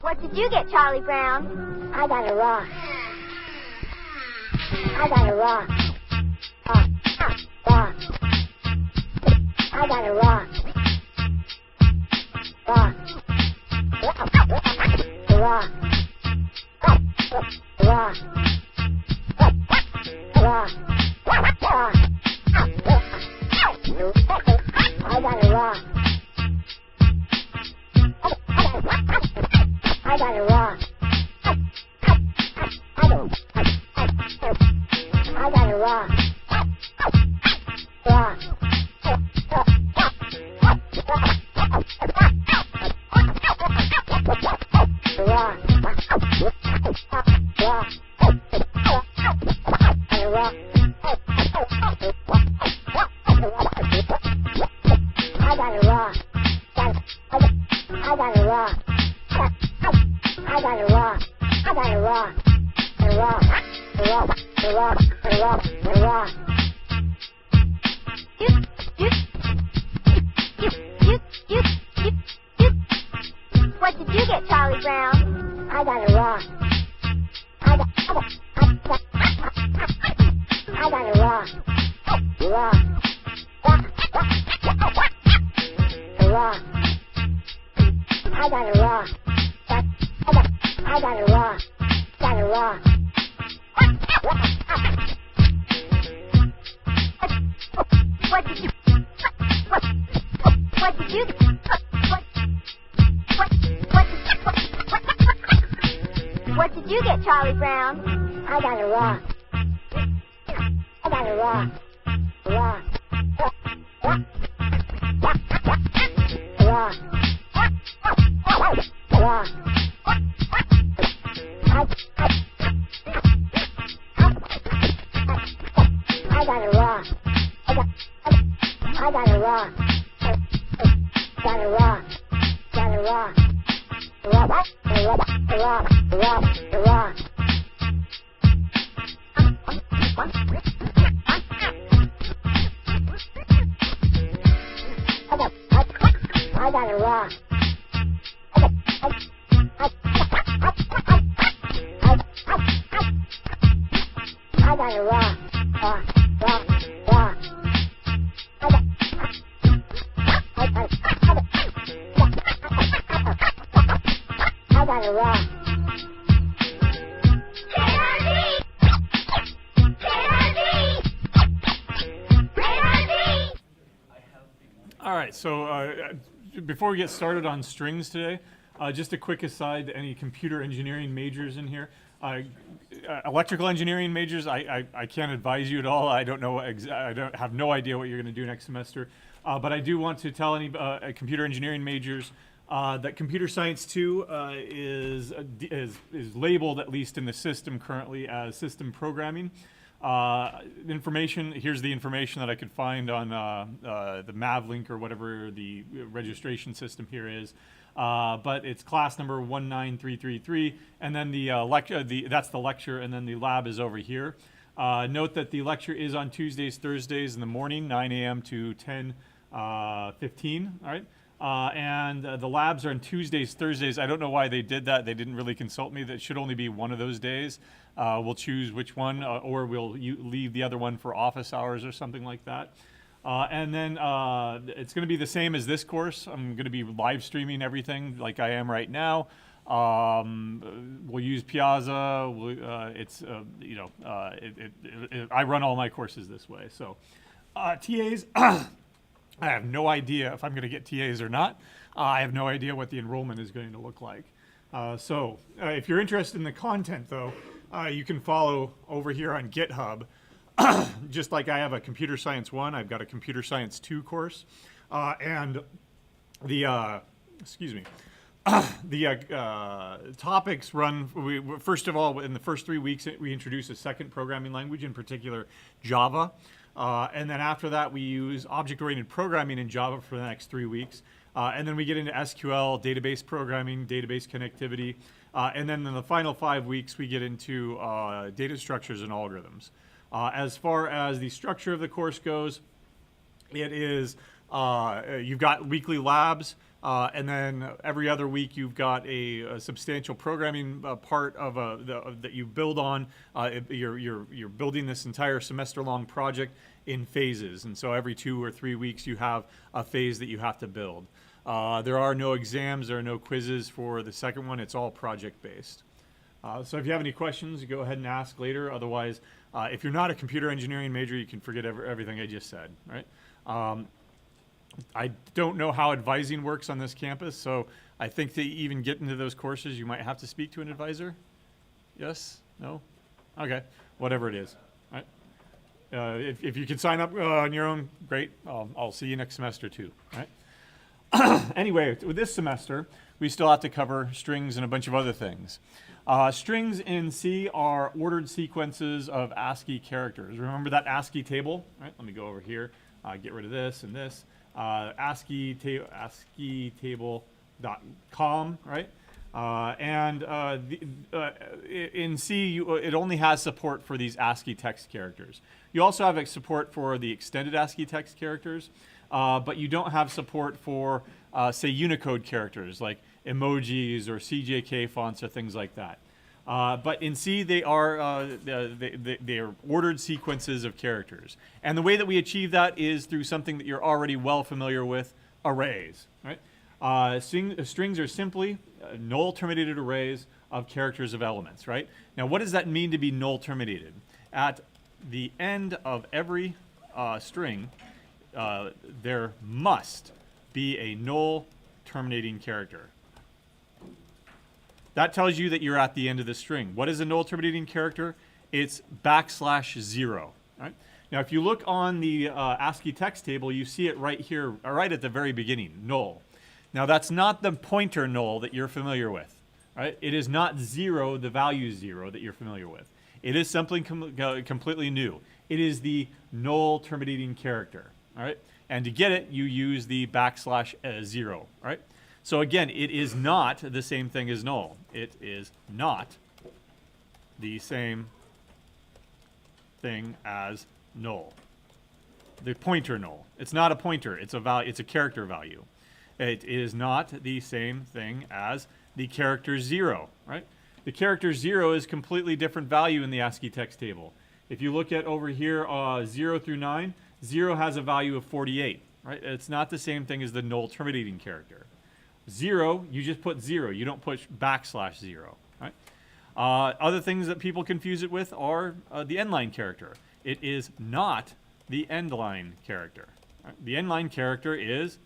What did you get, Charlie Brown? I got a rock. I got a rock. Rock. I got a rock. Rock. Rock. Rock. Rock. Rock. I got a rock. I got a rock. I got a rock. Rock. Rock. What did you get, Charlie Brown? I got a rock. I got a rock. Rock. Rock. I got a rock. I got a rock. Got a rock. What did you What did you get, Charlie Brown? I got a rock. I got a rock. Rock. Rock. Rock. I got a rock. I got a rock. Got a rock. Got a rock. Rock. Rock. Rock. Rock. Rock. I got a rock. I got a rock. Rock. Rock. Rock. I got a rock. All right, so before we get started on strings today, just a quick aside to any computer engineering majors in here. Electrical engineering majors, I can't advise you at all. I don't know. I have no idea what you're going to do next semester. But I do want to tell any computer engineering majors that Computer Science 2 is labeled, at least in the system currently, as system programming. Here's the information that I could find on the MavLink or whatever the registration system here is. But it's class number 19333, and then the lecture, that's the lecture, and then the lab is over here. Note that the lecture is on Tuesdays, Thursdays in the morning, 9 a.m. to 10:15. All right. And the labs are on Tuesdays, Thursdays. I don't know why they did that. They didn't really consult me. That should only be one of those days. We'll choose which one, or we'll leave the other one for office hours or something like that. And then it's going to be the same as this course. I'm going to be live streaming everything like I am right now. We'll use Piazza. I run all my courses this way. So TAs, I have no idea if I'm going to get TAs or not. I have no idea what the enrollment is going to look like. So if you're interested in the content, though, you can follow over here on GitHub. Just like I have a Computer Science 1, I've got a Computer Science 2 course. And the topics run, first of all, in the first 3 weeks, we introduce a second programming language, in particular Java. And then after that, we use object-oriented programming in Java for the next 3 weeks. And then we get into SQL, database programming, database connectivity. And then in the final 5 weeks, we get into data structures and algorithms. As far as the structure of the course goes, it is, you've got weekly labs. And then every other week, you've got a substantial programming part of that you build on. You're building this entire semester-long project in phases, and so every 2 or 3 weeks, you have a phase that you have to build. There are no exams, there are no quizzes for the second one. It's all project-based. So if you have any questions, you go ahead and ask later. Otherwise, if you're not a computer engineering major, you can forget everything I just said, right? I don't know how advising works on this campus, so I think to even get into those courses, you might have to speak to an advisor. Yes? No? Okay. Whatever it is. Right? If you can sign up on your own, great. I'll see you next semester too. Right? Anyway, with this semester, we still have to cover strings and a bunch of other things. Strings in C are ordered sequences of ASCII characters. Remember that ASCII table? Right? Let me go over here, get rid of this and this. ASCII-table.com, right? In C, it only has support for these ASCII text characters. You also have support for the extended ASCII text characters, but you don't have support for, say, Unicode characters like emojis or CJK fonts or things like that. But in C, they are ordered sequences of characters. And the way that we achieve that is through something that you're already well familiar with, arrays. Right? Strings are simply null terminated arrays of characters of elements. Right? Now, what does that mean to be null terminated? At the end of every string, there must be a null terminating character. That tells you that you're at the end of the string. What is a null terminating character? It's \0. Right? Now, if you look on the ASCII text table, you see it right here, right at the very beginning, null. Now, that's not the pointer null that you're familiar with. Right? It is not 0, the value 0 that you're familiar with. It is something completely new. It is the null terminating character. All right? And to get it, you use the \0. Right? So again, it is not the same thing as null. It is not the same thing as null. The pointer null. It's not a pointer. It's a value. It's a character value. It is not the same thing as the character 0. Right? The character 0 is completely different value in the ASCII text table. If you look at over here, 0 through 9, 0 has a value of 48. Right? It's not the same thing as the null terminating character. 0, you just put 0. You don't put \0. Right? Other things that people confuse it with are the endline character. It is not the endline character. Right? The endline character is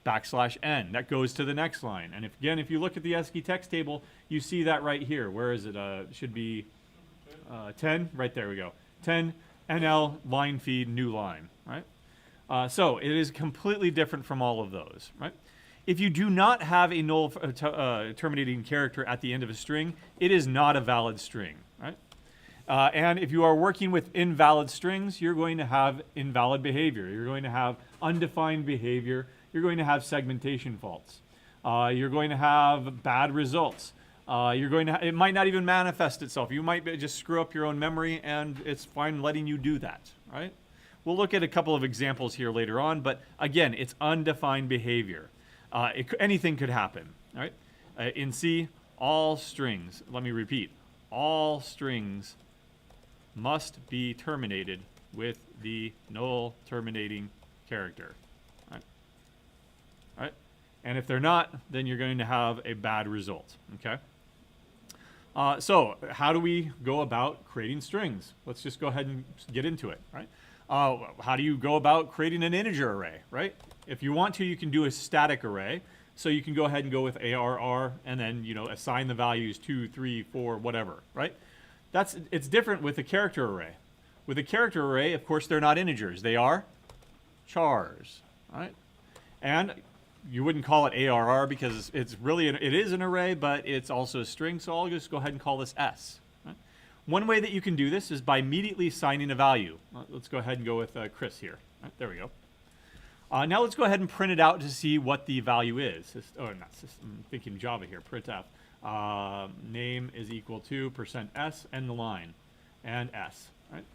\n. That goes to the next line. And if you look at the ASCII text table, you see that right here. Where is it? It should be 10. Right there we go. 10 NL line feed new line. Right? So it is completely different from all of those. Right? If you do not have a null terminating character at the end of a string, it is not a valid string. Right? And if you are working with invalid strings, you're going to have invalid behavior. You're going to have undefined behavior. You're going to have segmentation faults. You're going to have bad results. It might not even manifest itself. You might just screw up your own memory, and it's fine letting you do that. Right? We'll look at a couple of examples here later on, but again, it's undefined behavior. Anything could happen, right? In C, all strings, let me repeat, all strings must be terminated with the null terminating character, right? Right? And if they're not, then you're going to have a bad result, okay? So how do we go about creating strings? Let's just go ahead and get into it, right? How do you go about creating an integer array, right? If you want to, you can do a static array. So you can go ahead and go with ARR and then, assign the values 2, 3, 4, whatever, right? It's different with a character array. With a character array, of course, they're not integers. They are chars, right? And you wouldn't call it ARR because it is an array, but it's also a string. So I'll just go ahead and call this S. Right? One way that you can do this is by immediately assigning a value. Let's go ahead and go with Chris here. Right, there we go. Now let's go ahead and print it out to see what the value is. I'm thinking Java here, printf. Name is equal to %s and the line, and s. Right?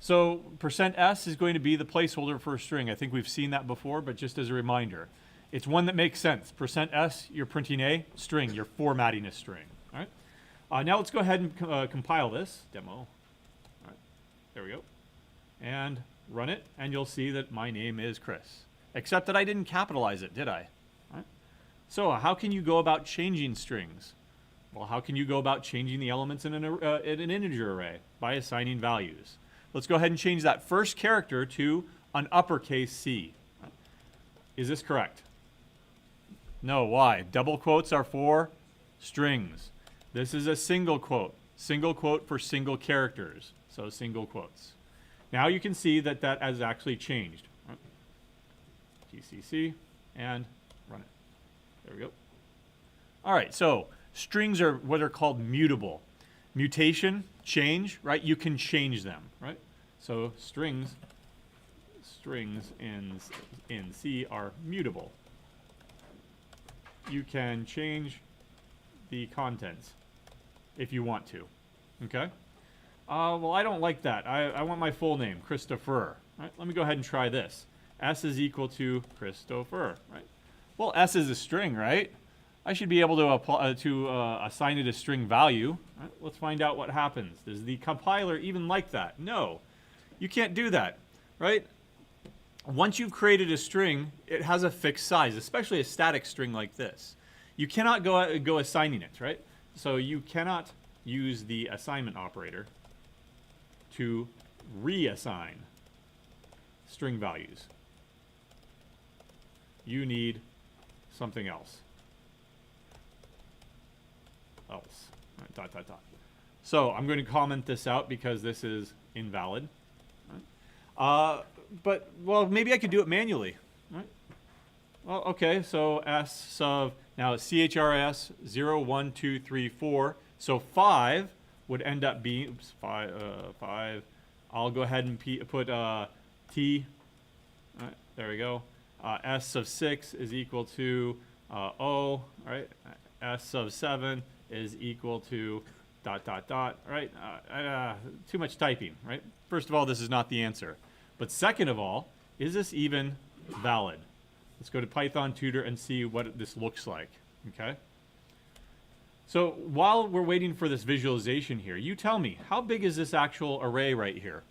So %s is going to be the placeholder for a string. I think we've seen that before, but just as a reminder. It's one that makes sense. %s, you're printing a string. You're formatting a string. All right. Now let's go ahead and compile this demo. All right. There we go. And run it, and you'll see that my name is Chris. Except that I didn't capitalize it, did I? All right. So how can you go about changing strings? Well, how can you go about changing the elements in an integer array? By assigning values. Let's go ahead and change that first character to an uppercase C. Is this correct? No, why? Double quotes are for strings. This is a single quote for single characters, so single quotes. Now you can see that that has actually changed. GCC and run it. There we go. All right, so strings are what are called mutable. Mutation, change, right? You can change them, right? So strings in C are mutable. You can change the contents if you want to, okay? Well, I don't like that. I want my full name, Christopher. Right? Let me go ahead and try this. S is equal to Christopher, right? Well, S is a string, right? I should be able to apply, assign it a string value. Right? Let's find out what happens. Does the compiler even like that? No. You can't do that, right? Once you've created a string, it has a fixed size, especially a static string like this. You cannot go assigning it, right? So you cannot use the assignment operator to reassign string values. You need something else. Right, ... So I'm going to comment this out because this is invalid. Right? But, well, maybe I could do it manually. Right? Well, okay, so S sub, now CHRS 0, 1, 2, 3, 4. So 5 would end up being, oops, 5. I'll go ahead and put T. All right, there we go. S of 6 is equal to O, right? S of 7 is equal to ... right? Too much typing, right? First of all, this is not the answer. But second of all, is this even valid? Let's go to Python Tutor and see what this looks like, okay? So while we're waiting for this visualization here, you tell me, how big is this actual array right here?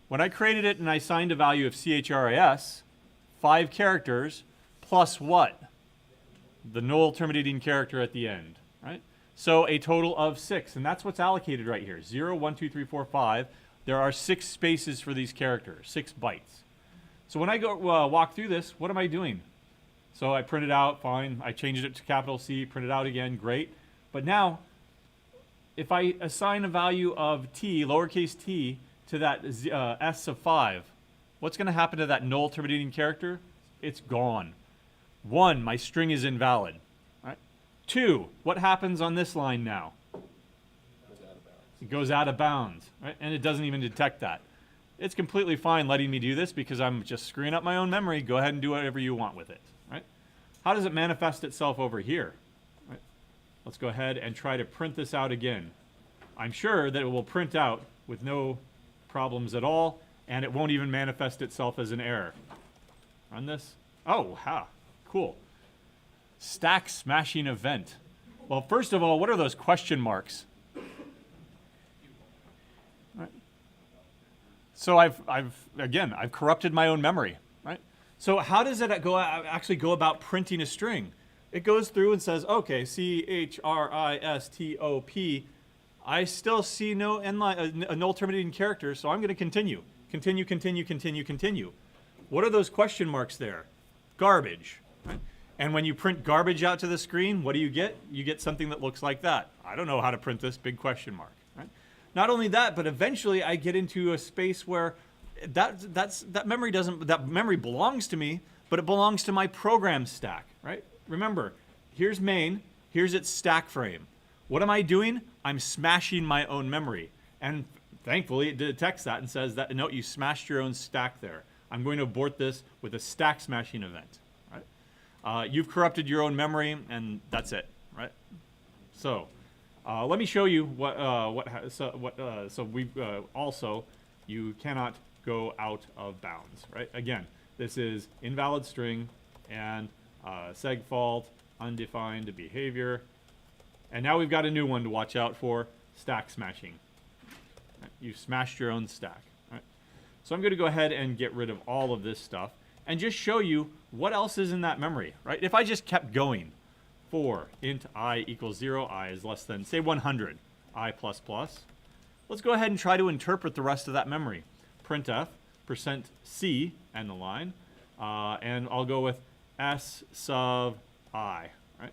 When I created it and I assigned a value of CHRIS, 5 characters plus what? The null terminating character at the end, right? So a total of 6, and that's what's allocated right here. 0, 1, 2, 3, 4, 5. There are 6 spaces for these characters, 6 bytes. So when I go walk through this, what am I doing? So I print it out, fine. I changed it to capital C, print it out again, great. But now, if I assign a value of t, lowercase t, to that s of 5, what's going to happen to that null terminating character? It's gone. 1, my string is invalid. Right? 2, what happens on this line now? It goes out of bounds, right? And it doesn't even detect that. It's completely fine letting me do this because I'm just screwing up my own memory. Go ahead and do whatever you want with it, right? How does it manifest itself over here? Right? Let's go ahead and try to print this out again. I'm sure that it will print out with no problems at all, and it won't even manifest itself as an error. Run this. Oh, ha, cool. Stack smashing event. Well, first of all, what are those question marks? So I've corrupted my own memory, right? So how does it actually go about printing a string? It goes through and says, okay, CHRISTOP. I still see no a null terminating character, so I'm going to continue. Continue, continue, continue, continue. What are those question marks there? Garbage, right? And when you print garbage out to the screen, what do you get? You get something that looks like that. I don't know how to print this, big question mark, right? Not only that, but eventually I get into a space where that memory belongs to me, but it belongs to my program stack, right? Remember, here's main, here's its stack frame. What am I doing? I'm smashing my own memory. And thankfully it detects that and says that, no, you smashed your own stack there. I'm going to abort this with a stack smashing event, right? You've corrupted your own memory, and that's it, right? So let me show you also, you cannot go out of bounds, right? Again, this is invalid string, and segfault, undefined behavior. And now we've got a new one to watch out for, stack smashing. Right? You've smashed your own stack. Right? So I'm going to go ahead and get rid of all of this stuff and just show you what else is in that memory. Right? If I just kept going, for int I equals 0, I is less than, say, 100, I plus plus. Let's go ahead and try to interpret the rest of that memory. Printf, %c, end the line, and I'll go with s sub I. Right?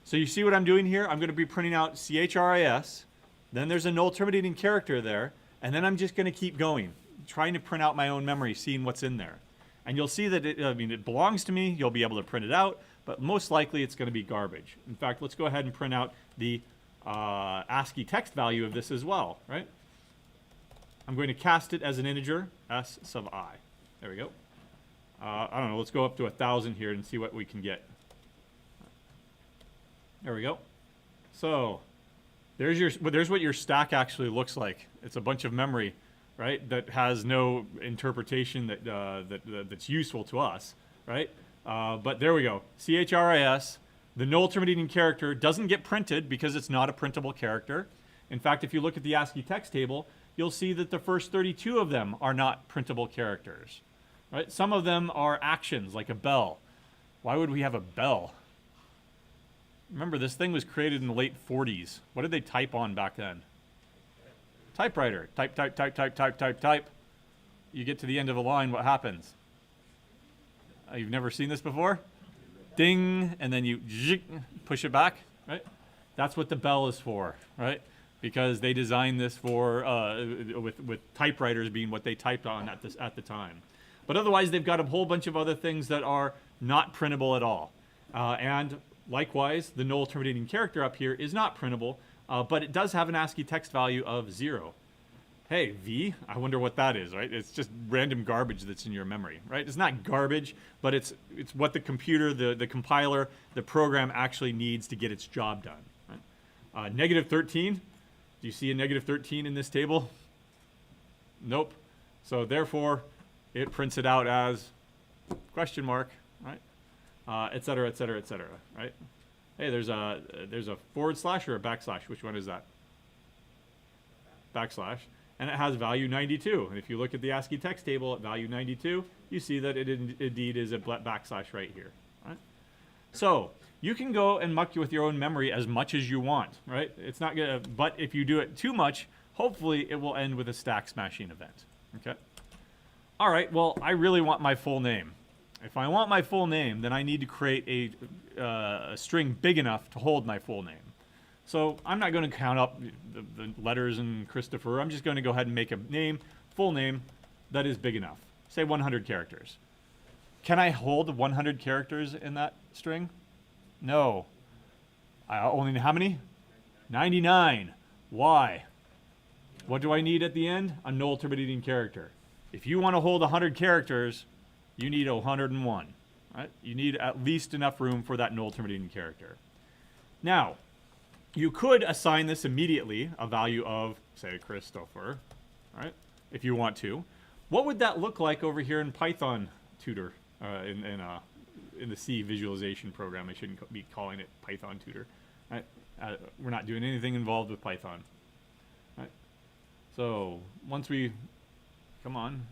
So you see what I'm doing here? I'm going to be printing out chris, then there's a null terminating character there, and then I'm just going to keep going, trying to print out my own memory, seeing what's in there. And you'll see that it belongs to me. You'll be able to print it out, but most likely it's going to be garbage. In fact, let's go ahead and print out the ASCII text value of this as well, right? I'm going to cast it as an integer, s sub I. There we go. I don't know, let's go up to 1,000 here and see what we can get. There we go. So there's what your stack actually looks like. It's a bunch of memory, right, that has no interpretation that's useful to us, right? But there we go. chris, the null terminating character doesn't get printed because it's not a printable character. In fact, if you look at the ASCII text table, you'll see that the first 32 of them are not printable characters. Right? Some of them are actions, like a bell. Why would we have a bell? Remember, this thing was created in the late 40s. What did they type on back then? Typewriter. Type, type, type, type, type, type, type. You get to the end of a line, what happens? You've never seen this before? Ding, and then you push it back, right? That's what the bell is for, right? Because they designed this for with typewriters being what they typed on at the time. But otherwise, they've got a whole bunch of other things that are not printable at all. And likewise, the null terminating character up here is not printable, but it does have an ASCII text value of 0. Hey, V, I wonder what that is, right? It's just random garbage that's in your memory, right? It's not garbage, but it's what the computer, the compiler, the program actually needs to get its job done. Right? Negative 13. Do you see a negative 13 in this table? Nope. So therefore, it prints it out as question mark, right? Et cetera, et cetera, et cetera, right? Hey, there's a forward slash or a backslash. Which one is that? Backslash. And it has value 92. And if you look at the ASCII text table at value 92, you see that it indeed is a backslash right here. Right? So you can go and muck with your own memory as much as you want, right? It's not gonna, but if you do it too much, hopefully it will end with a stack smashing event. Okay. All right. Well, I really want my full name. If I want my full name, then I need to create a string big enough to hold my full name. So I'm not going to count up the letters in Christopher. I'm just going to go ahead and make a name, full name, that is big enough. Say 100 characters. Can I hold 100 characters in that string? No. I only, how many? 99. Why? What do I need at the end? A null terminating character. If you want to hold 100 characters, you need 101. Right? You need at least enough room for that null terminating character. Now, you could assign this immediately a value of, say, Christopher, right? If you want to. What would that look like over here in Python tutor, in the C visualization program? I shouldn't be calling it Python tutor. Right? We're not doing anything involved with Python. Right? So once we, come on.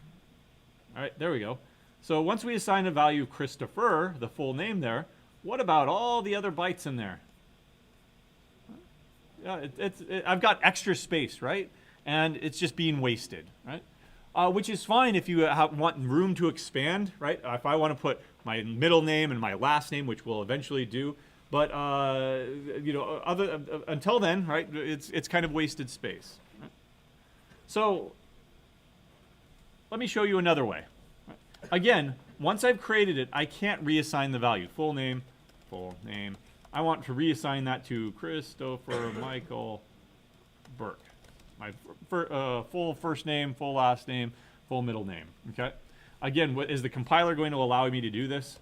All right, there we go. So once we assign a value of Christopher, the full name there, what about all the other bytes in there? Yeah, I've got extra space, right? And it's just being wasted, right? Which is fine if you want room to expand, right? If I want to put my middle name and my last name, which we'll eventually do, but you know, until then, right? It's kind of wasted space. Right? So let me show you another way. Right? Again, once I've created it, I can't reassign the value. Full name, full name. I want to reassign that to Christopher Michael Burke. My full first name, full last name, full middle name. Okay. Again, is the compiler going to allow me to do this?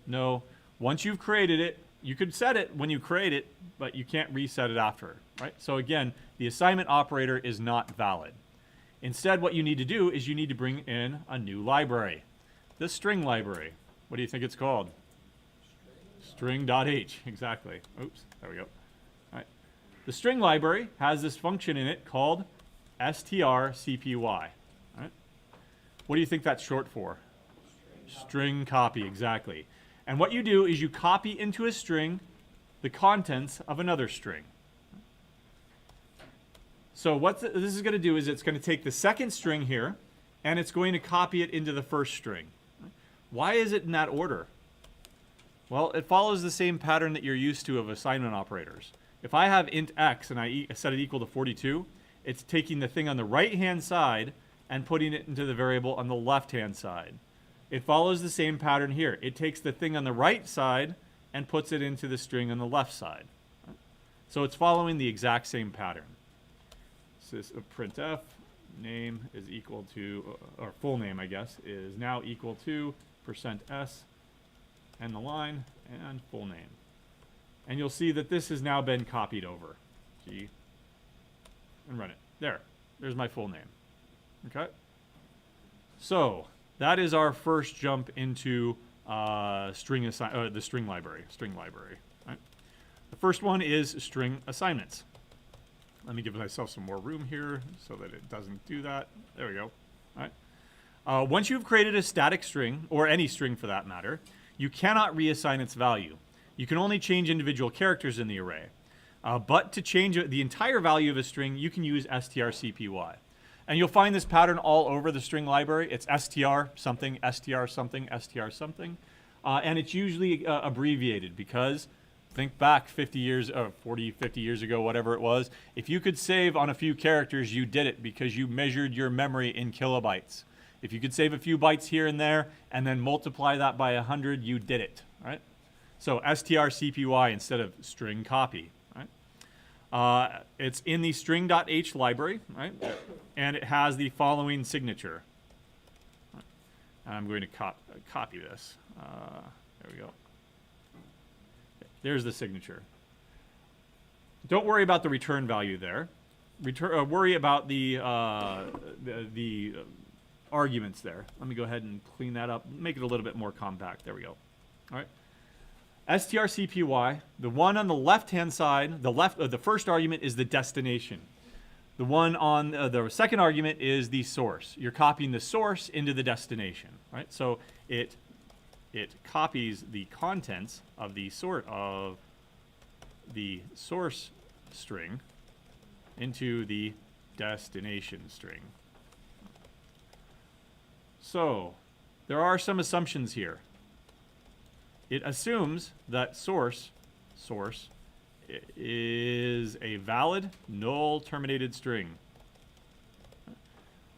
No. Once you've created it, you could set it when you create it, but you can't reset it after. Right. So again, the assignment operator is not valid. Instead, what you need to do is you need to bring in a new library. The string library. What do you think it's called? String.h, exactly. Oops, there we go. All right. The string library has this function in it called strcpy. All right. What do you think that's short for? String copy, exactly. And what you do is you copy into a string the contents of another string. So what this is going to do is it's going to take the second string here, and it's going to copy it into the first string. Why is it in that order? Well, it follows the same pattern that you're used to of assignment operators. If I have int x and I set it equal to 42, it's taking the thing on the right-hand side and putting it into the variable on the left-hand side. It follows the same pattern here. It takes the thing on the right side and puts it into the string on the left side. So it's following the exact same pattern. So this printf name is equal to, or full name, I guess, is now equal to %s and the line and full name. And you'll see that this has now been copied over. G and run it. There's my full name. Okay. So that is our first jump into the string library. Right? The first one is string assignments. Let me give myself some more room here so that it doesn't do that. There we go. All right. Once you've created a static string, or any string for that matter, you cannot reassign its value. You can only change individual characters in the array. But to change the entire value of a string, you can use strcpy. And you'll find this pattern all over the string library. It's str something, str something, str something. And it's usually abbreviated because, think back 50 years, 40, 50 years ago, whatever it was. If you could save on a few characters, you did it because you measured your memory in kilobytes. If you could save a few bytes here and there and then multiply that by 100, you did it, right? So strcpy instead of string copy, right? It's in the string.h library, right? And it has the following signature. I'm going to copy this. There we go. There's the signature. Don't worry about the return value there. Worry about the arguments there. Let me go ahead and clean that up, make it a little bit more compact. There we go. All right. strcpy, the one on the left-hand side, the first argument is the destination. The one on the second argument is the source. You're copying the source into the destination, right? So it copies the contents of the source string into the destination string. So there are some assumptions here. It assumes that source is a valid null terminated string.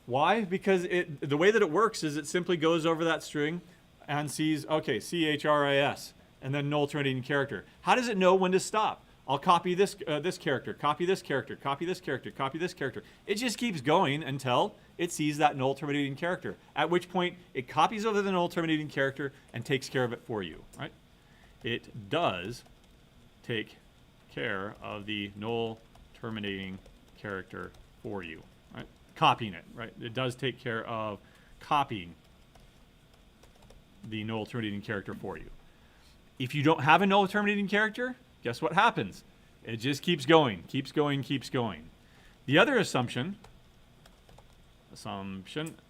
Why? Because the way that it works is it simply goes over that string and sees, okay, CHRIS, and then null terminating character. How does it know when to stop? I'll copy this character, copy this character, copy this character, copy this character. It just keeps going until it sees that null terminating character, at which point it copies over the null terminating character and takes care of it for you, right? It does take care of the null terminating character for you, right? Copying it, right? It does take care of copying the null terminating character for you. If you don't have a null terminating character, guess what happens? It just keeps going, keeps going, keeps going. The other assumption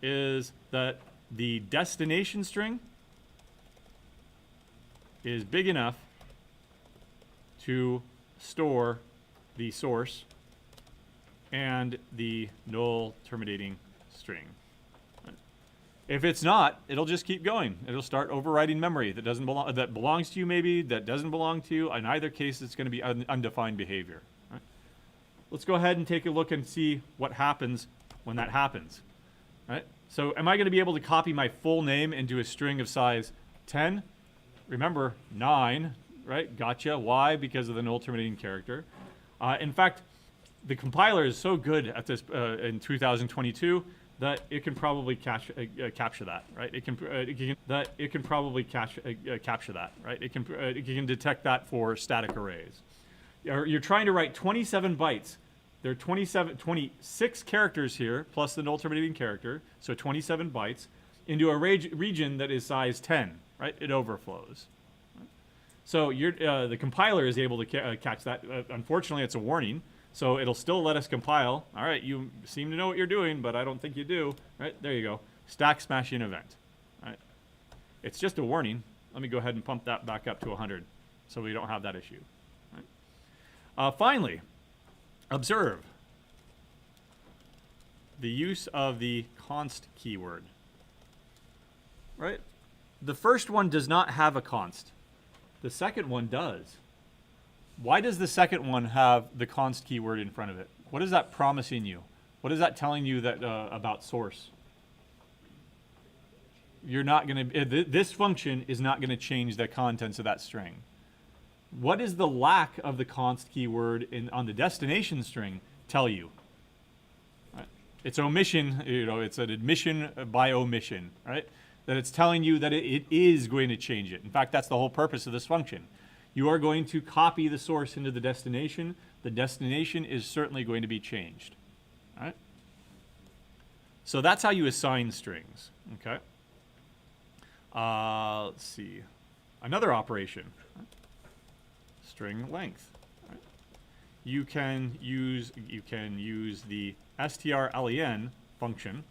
is that the destination string is big enough to store the source and the null terminating string. If it's not, it'll just keep going. It'll start overwriting memory that doesn't belong, that belongs to you maybe, that doesn't belong to you. In either case, it's going to be undefined behavior. Right? Let's go ahead and take a look and see what happens when that happens. Right? So am I going to be able to copy my full name into a string of size 10? Remember, 9, right? Gotcha. Why? Because of the null terminating character. In fact, the compiler is so good at this in 2022 that it can probably capture that, right? It can probably capture that, right? It can detect that for static arrays. You're trying to write 27 bytes. There are 26 characters here plus the null terminating character, so 27 bytes into a region that is size 10, right? It overflows. So the compiler is able to catch that. Unfortunately, it's a warning, so it'll still let us compile. All right, you seem to know what you're doing, but I don't think you do. Right, there you go. Stack smashing event. All right. It's just a warning. Let me go ahead and pump that back up to 100 so we don't have that issue. All right. Finally, observe the use of the const keyword. Right? The first one does not have a const. The second one does. Why does the second one have the const keyword in front of it? What is that promising you? What is that telling you that about source? You're not going to, this function is not going to change the contents of that string. What does the lack of the const keyword on the destination string tell you? Right? It's omission, it's an admission by omission, right? That it's telling you that it is going to change it. In fact, that's the whole purpose of this function. You are going to copy the source into the destination. The destination is certainly going to be changed. All right? So that's how you assign strings, okay? Let's see. Another operation, right? String length. Right? You can use the strlen function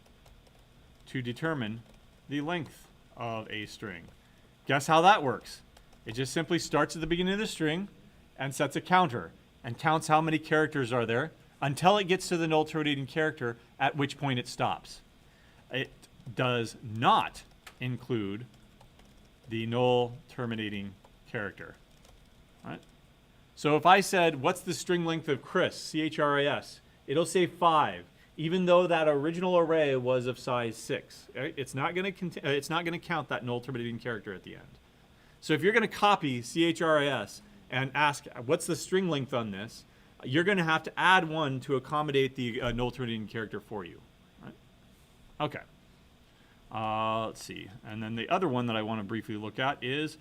to determine the length of a string. Guess how that works? It just simply starts at the beginning of the string and sets a counter and counts how many characters are there until it gets to the null terminating character, at which point it stops. It does not include the null terminating character. Right? So if I said, what's the string length of Chris, C-H-R-I-S, it'll say 5, even though that original array was of size 6. Right? It's not going to count that null terminating character at the end. So if you're going to copy CHRIS and ask, what's the string length on this, you're going to have to add 1 to accommodate the null terminating character for you. Right? Okay. Let's see. And then the other one that I want to briefly look at is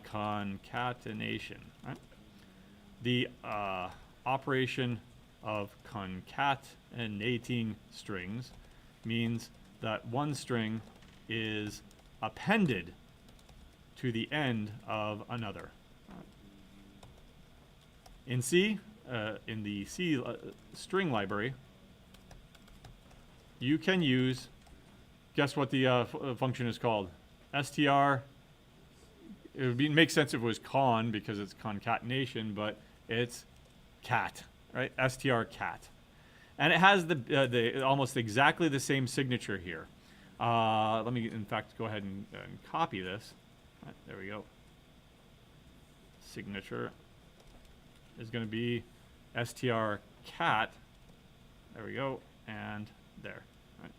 concatenation. Right? The operation of concatenating strings means that one string is appended to the end of another. In C, in the C string library, you can use, guess what the function is called? str, it would make sense if it was con because it's concatenation, but it's cat, right? str cat. And it has the almost exactly the same signature here. Let me, in fact, go ahead and copy this. Right, there we go. Signature is going to be str cat. There we go. And there. Right.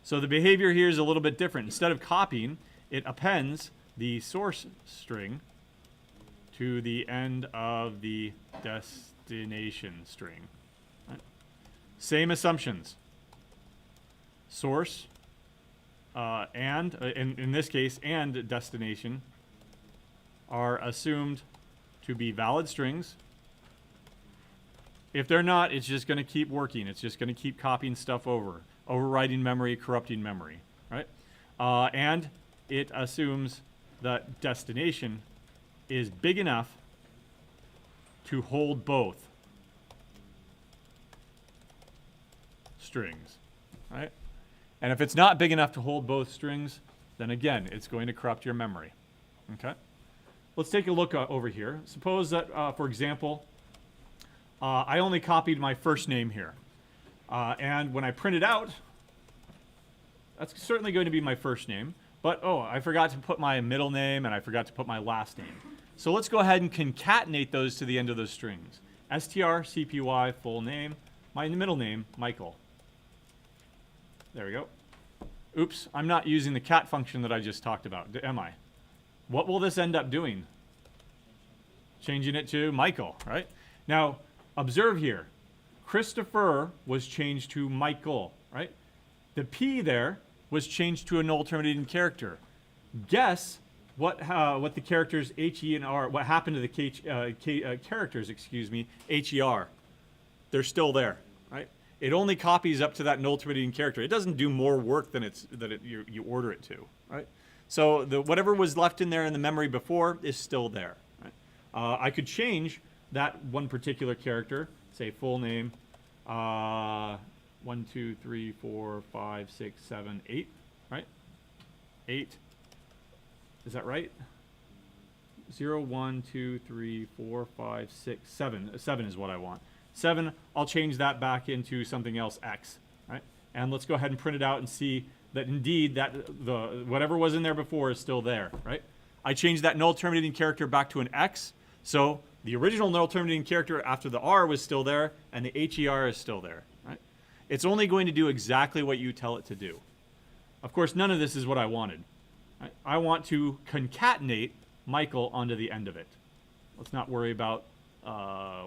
So the behavior here is a little bit different. Instead of copying, it appends the source string to the end of the destination string. Right. Same assumptions. Source and, in this case, and destination are assumed to be valid strings. If they're not, it's just going to keep working. It's just going to keep copying stuff over, overwriting memory, corrupting memory, right? And it assumes that destination is big enough to hold both strings, right? And if it's not big enough to hold both strings, then again, it's going to corrupt your memory. Okay? Let's take a look over here. Suppose that, for example, I only copied my first name here. And when I print it out, that's certainly going to be my first name. But, oh, I forgot to put my middle name and I forgot to put my last name. So let's go ahead and concatenate those to the end of those strings. strcpy, full name, my middle name, Michael. There we go. Oops, I'm not using the cat function that I just talked about, am I? What will this end up doing? Changing it to Michael, right? Now, observe here. Christopher was changed to Michael, right? The P there was changed to a null terminating character. Guess what the characters H, E, and R, what happened to the characters, excuse me, H, E, R. They're still there, right? It only copies up to that null terminating character. It doesn't do more work than you order it to, right? So whatever was left in there in the memory before is still there. Right? I could change that one particular character, say full name, 1, 2, 3, 4, 5, 6, 7, 8, right? 8. Is that right? 0, 1, 2, 3, 4, 5, 6, 7. 7 is what I want. 7, I'll change that back into something else, X, right? And let's go ahead and print it out and see that indeed that whatever was in there before is still there, right? I changed that null terminating character back to an X, so the original null terminating character after the R was still there, and the HER is still there, right? It's only going to do exactly what you tell it to do. Of course, none of this is what I wanted. Right? I want to concatenate Michael onto the end of it. Let's not worry about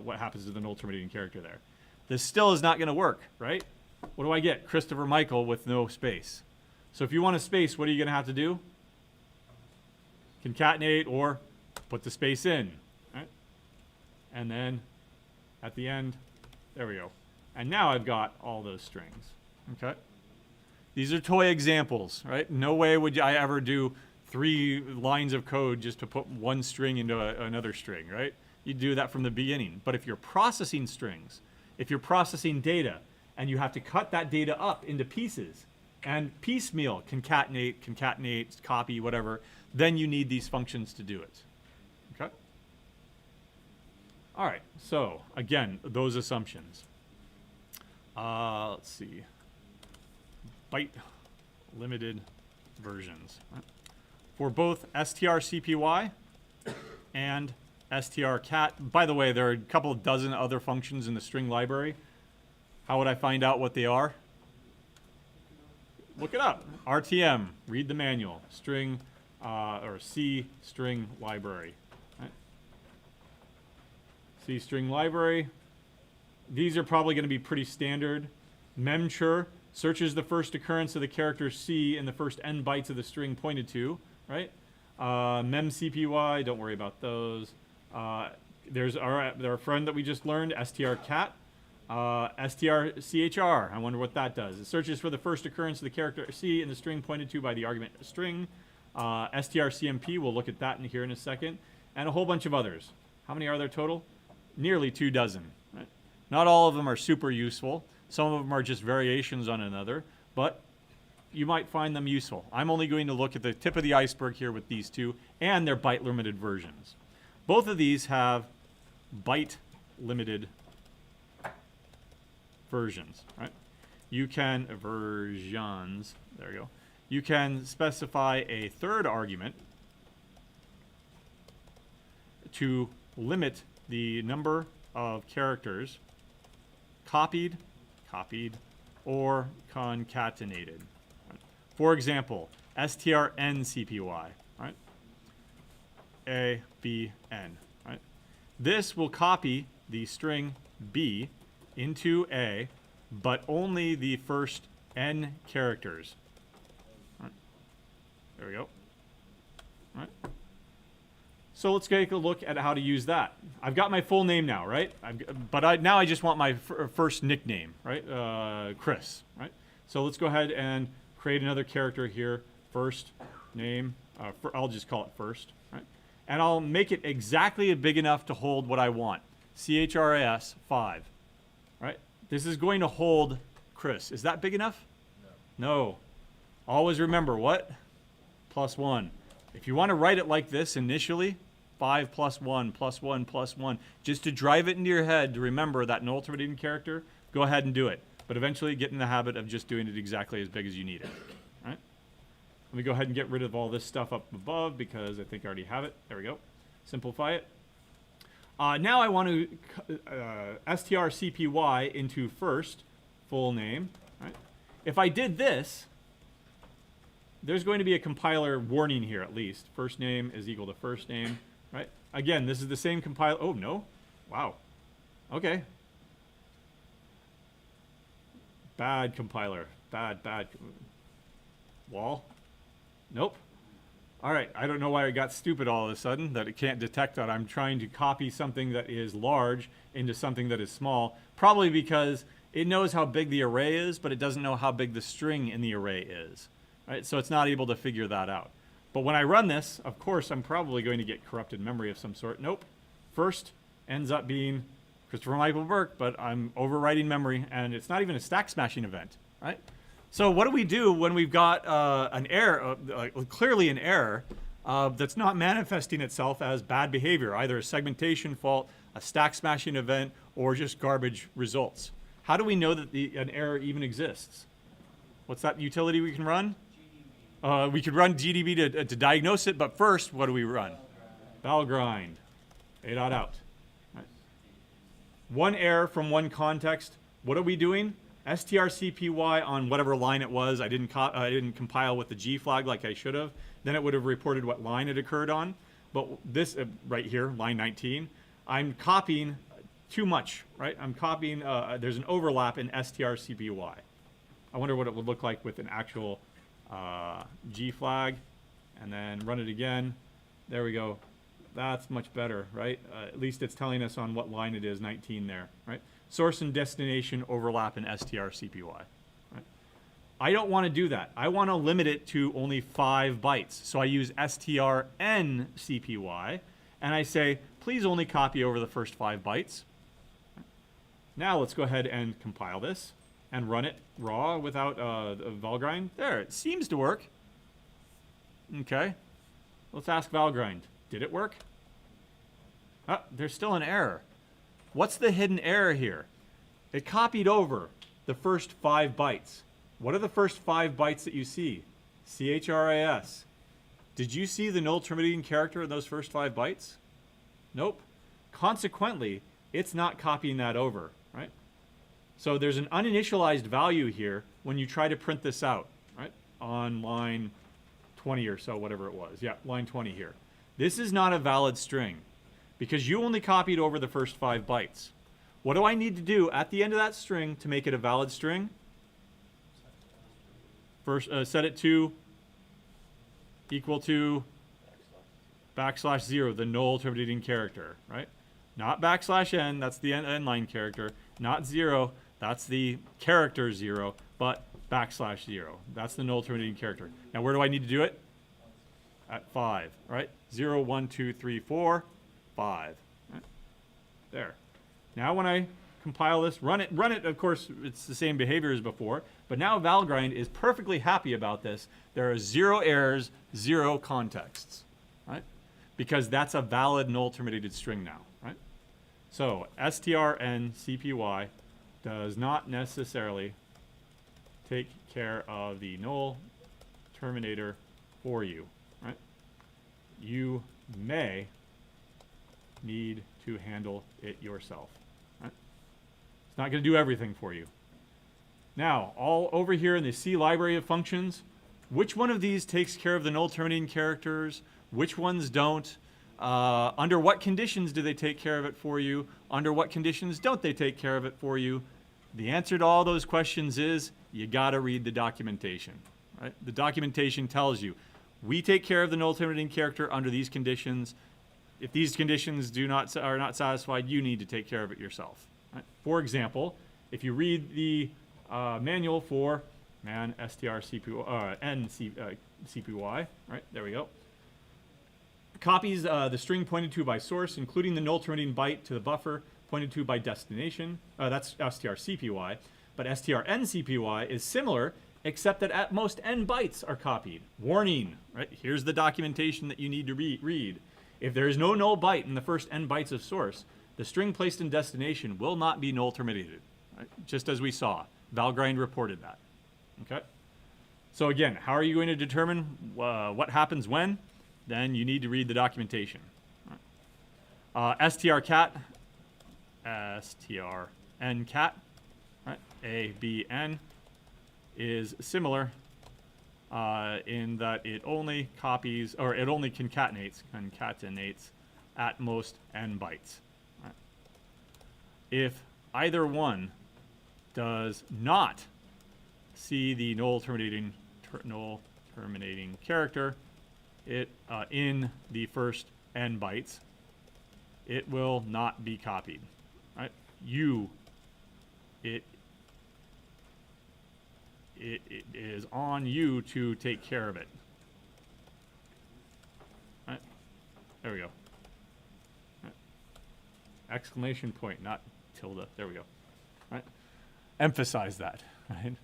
what happens to the null terminating character there. This still is not going to work, right? What do I get? Christopher Michael with no space. So if you want a space, what are you going to have to do? Concatenate or put the space in, right? And then at the end, there we go. And now I've got all those strings, okay? These are toy examples, right? No way would I ever do 3 lines of code just to put one string into another string, right? You do that from the beginning. But if you're processing strings, if you're processing data, and you have to cut that data up into pieces, and piecemeal, concatenate, copy, whatever, then you need these functions to do it, okay? All right, so again, those assumptions. Let's see. Byte limited versions. Right? For both strcpy and strcat. By the way, there are a couple of dozen other functions in the string library. How would I find out what they are? Look it up. RTM, read the manual. String, or C string library. Right? C string library. These are probably going to be pretty standard. Memchure searches the first occurrence of the character C in the first n bytes of the string pointed to, right? memcpy, don't worry about those. There's our friend that we just learned, strcat. strchr, I wonder what that does. It searches for the first occurrence of the character C in the string pointed to by the argument string. strcmp, we'll look at that in here in a second. And a whole bunch of others. How many are there total? Nearly 2 dozen. Right? Not all of them are super useful. Some of them are just variations on another, but you might find them useful. I'm only going to look at the tip of the iceberg here with these two and their byte limited versions. Both of these have byte limited versions, right? You can, versions, there you go. You can specify a third argument to limit the number of characters copied, or concatenated. Right? For example, strncpy, right? A, B, N, right? This will copy the string B into A, but only the first N characters. Right? There we go. Right? So let's take a look at how to use that. I've got my full name now, right? Now I just want my first nickname, right? Chris, right? So let's go ahead and create another character here. First name, I'll just call it first, right? And I'll make it exactly big enough to hold what I want. CHRIS 5, right? This is going to hold Chris. Is that big enough? No. Always remember what? +1. If you want to write it like this initially, 5 + 1 + 1 + 1, just to drive it into your head to remember that null terminating character, go ahead and do it. But eventually get in the habit of just doing it exactly as big as you need it. All right? Let me go ahead and get rid of all this stuff up above because I think I already have it. There we go. Simplify it. Now I want to strcpy into first, full name. Right? If I did this, there's going to be a compiler warning here at least. First name is equal to first name, right? Again, this is the same compiler. Oh, no. Wow. Okay. Bad compiler. Bad. Wall? Nope. All right. I don't know why it got stupid all of a sudden, that it can't detect that I'm trying to copy something that is large into something that is small. Probably because it knows how big the array is, but it doesn't know how big the string in the array is. Right? So it's not able to figure that out. But when I run this, of course, I'm probably going to get corrupted memory of some sort. Nope. First ends up being Christopher Michael Burke, but I'm overwriting memory, and it's not even a stack smashing event, right? So what do we do when we've got an error, clearly an error, that's not manifesting itself as bad behavior, either a segmentation fault, a stack smashing event, or just garbage results? How do we know that an error even exists? What's that utility we can run? We could run GDB to diagnose it, but first, what do we run? Valgrind. A.out. Right. One error from one context. What are we doing? strcpy on whatever line it was. I didn't compile with the G flag like I should have. Then it would have reported what line it occurred on. But this right here, line 19, I'm copying too much, right? I'm copying, there's an overlap in strcpy. I wonder what it would look like with an actual G flag, and then run it again. There we go. That's much better, right? At least it's telling us on what line it is, 19 there, right? Source and destination overlap in strcpy. Right? I don't want to do that. I want to limit it to only 5 bytes. So I use strncpy, and I say, please only copy over the first 5 bytes. Now let's go ahead and compile this and run it raw without Valgrind. There, it seems to work. Okay, let's ask Valgrind. Did it work? Ah, there's still an error. What's the hidden error here? It copied over the first 5 bytes. What are the first 5 bytes that you see? CHRIS. Did you see the null terminating character in those first 5 bytes? Nope. Consequently, it's not copying that over, right? So there's an uninitialized value here when you try to print this out, right? On line 20 or so, whatever it was. Yeah, line 20 here. This is not a valid string because you only copied over the first 5 bytes. What do I need to do at the end of that string to make it a valid string? First, set it to equal to \0, the null terminating character, right? Not \n, that's the end line character. Not 0, that's the character 0, but \0, that's the null terminating character. Now where do I need to do it? At 5, right? 0, 1, 2, 3, 4, 5. Right? There. Now when I compile this, run it, of course, it's the same behavior as before, but now Valgrind is perfectly happy about this. There are 0 errors, 0 contexts, right? Because that's a valid null terminated string now, right? So strncpy does not necessarily take care of the null terminator for you, right? You may need to handle it yourself, right? It's not going to do everything for you. Now, all over here in the C library of functions, which one of these takes care of the null terminating characters? Which ones don't? Under what conditions do they take care of it for you? Under what conditions don't they take care of it for you? The answer to all those questions is you got to read the documentation, right? The documentation tells you we take care of the null terminating character under these conditions. If these conditions are not satisfied, you need to take care of it yourself. Right? For example, if you read the manual for strcpy, right? There we go. Copies the string pointed to by source, including the null terminating byte to the buffer pointed to by destination. That's strcpy. But strncpy is similar, except that at most n bytes are copied. Warning, right? Here's the documentation that you need to read. If there is no null byte in the first n bytes of source, the string placed in destination will not be null terminated, right? Just as we saw. Valgrind reported that. Okay. So again, how are you going to determine what happens when? Then you need to read the documentation. Right. strcat, strncat, right? A, B, N is similar in that it only copies, or it only concatenates at most n bytes. Right. If either one does not see the null terminating character in the first n bytes, it will not be copied. Right? It is on you to take care of it. exclamation point, not tilde. There we go. Right? Emphasize that. Right?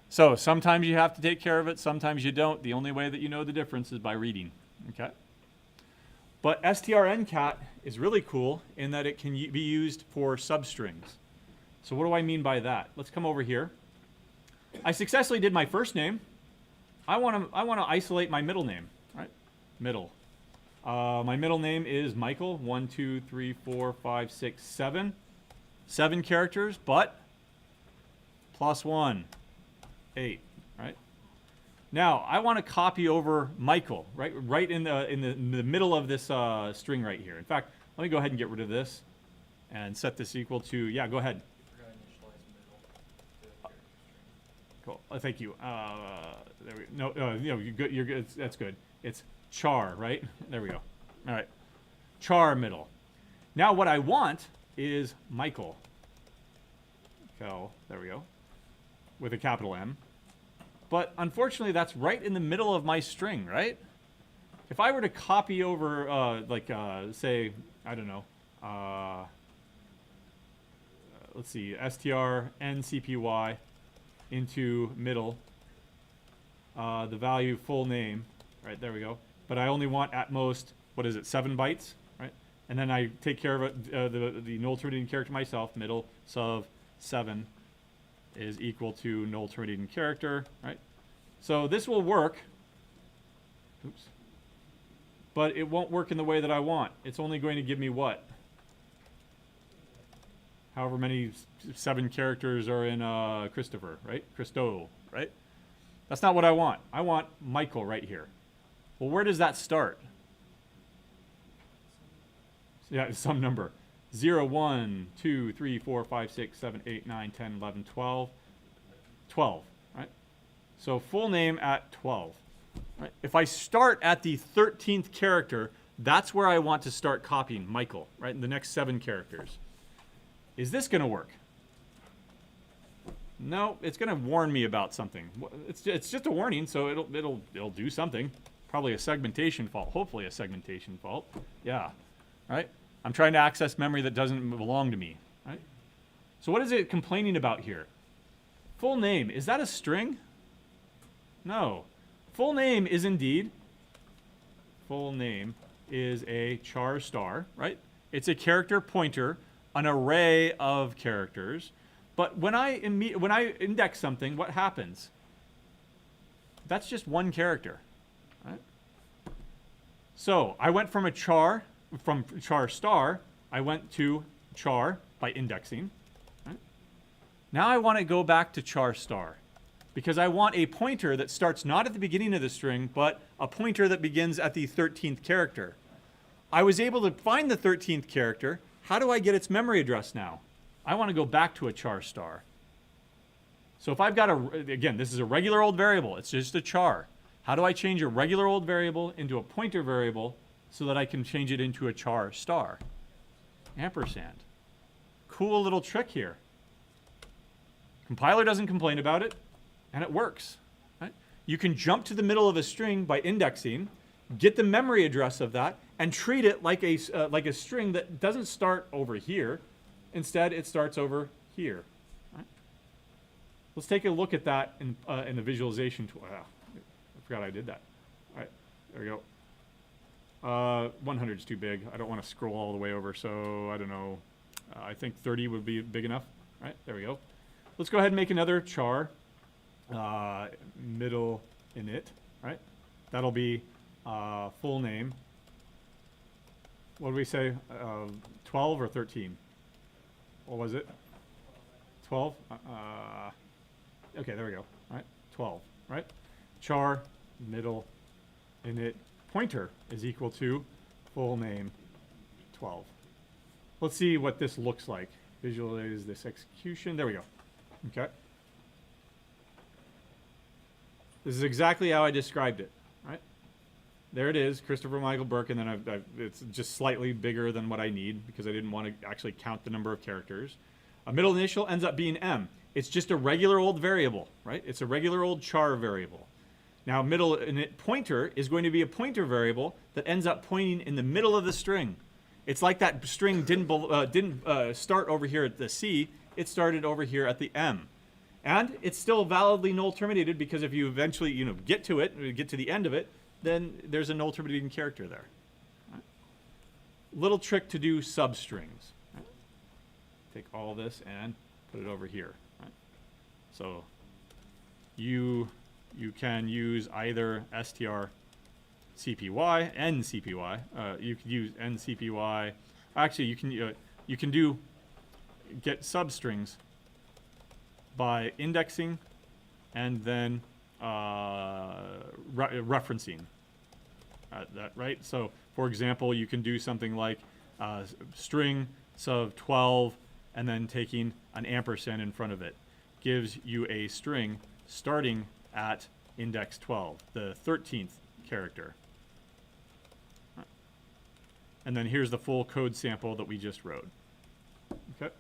So sometimes you have to take care of it. Sometimes you don't. The only way that you know the difference is by reading. Okay. But strncat is really cool in that it can be used for substrings. So what do I mean by that? Let's come over here. I successfully did my first name. I want to isolate my middle name, right? Middle. My middle name is Michael. 1, 2, 3, 4, 5, 6, 7. 7 characters, but +1, 8, right? Now I want to copy over Michael, right in the middle of this string right here. In fact, let me go ahead and get rid of this and set this equal to, yeah, go ahead. Cool. Thank you. There we go. No, you're good. You're good. That's good. It's char, right? There we go. All right. Char middle. Now what I want is Michael. So there we go. With a capital M. But unfortunately, that's right in the middle of my string, right? If I were to copy over, say, I don't know, let's see, strncpy into middle, the value full name, right, there we go. But I only want at most, what is it, 7 bytes, right? And then I take care of it, the null terminating character myself, middle sub 7 is equal to null terminating character, right? So this will work, oops, but it won't work in the way that I want. It's only going to give me what? However many 7 characters are in Christopher, right? Christo, right? That's not what I want. I want Michael right here. Well, where does that start? Yeah, some number. 0, 1, 2, 3, 4, 5, 6, 7, 8, 9, 10, 11, 12. 12, right? So full name at 12. Right? If I start at the 13th character, that's where I want to start copying Michael, right? In the next 7 characters. Is this going to work? No, it's going to warn me about something. It's just a warning, so it'll do something. Probably a segmentation fault. Hopefully a segmentation fault. Yeah, right? I'm trying to access memory that doesn't belong to me, right? So what is it complaining about here? Full name, is that a string? No. Full name is indeed, full name is a char star, right? It's a character pointer, an array of characters. But when I index something, what happens? That's just one character, right? So I went from char star, I went to char by indexing. Right? Now I want to go back to char star because I want a pointer that starts not at the beginning of the string, but a pointer that begins at the 13th character. I was able to find the 13th character. How do I get its memory address now? I want to go back to a char star. So if I've got again, this is a regular old variable. It's just a char. How do I change a regular old variable into a pointer variable so that I can change it into a char star? Ampersand. Cool little trick here. Compiler doesn't complain about it, and it works. Right? You can jump to the middle of a string by indexing, get the memory address of that, and treat it like a string that doesn't start over here. Instead, it starts over here. Right? Let's take a look at that in the visualization tool. I forgot I did that. All right, there we go. 100 is too big. I don't want to scroll all the way over, so I don't know. I think 30 would be big enough. All right, there we go. Let's go ahead and make another char middle init. Right, that'll be full name. What do we say? 12 or 13? What was it? 12? Okay, there we go. All right, 12, right? Char, middle, init, pointer is equal to full name 12. Let's see what this looks like. Visualize this execution. There we go. Okay. This is exactly how I described it, right? There it is, Christopher Michael Burke, and then it's just slightly bigger than what I need because I didn't want to actually count the number of characters. A middle initial ends up being M. It's just a regular old variable, right? It's a regular old char variable. Now middle init pointer is going to be a pointer variable that ends up pointing in the middle of the string. It's like that string didn't start over here at the C. It started over here at the M. And it's still validly null terminated because if you eventually, get to it, get to the end of it, then there's a null terminating character there. Right? Little trick to do substrings. Right? Take all this and put it over here. Right? So you can use either str CPY, NCPY. You could use NCPY. Actually, you can get substrings by indexing and then referencing that, right? So, for example, you can do something like string sub 12 and then taking an ampersand in front of it. Gives you a string starting at index 12, the 13th character. And then here's the full code sample that we just wrote. Okay.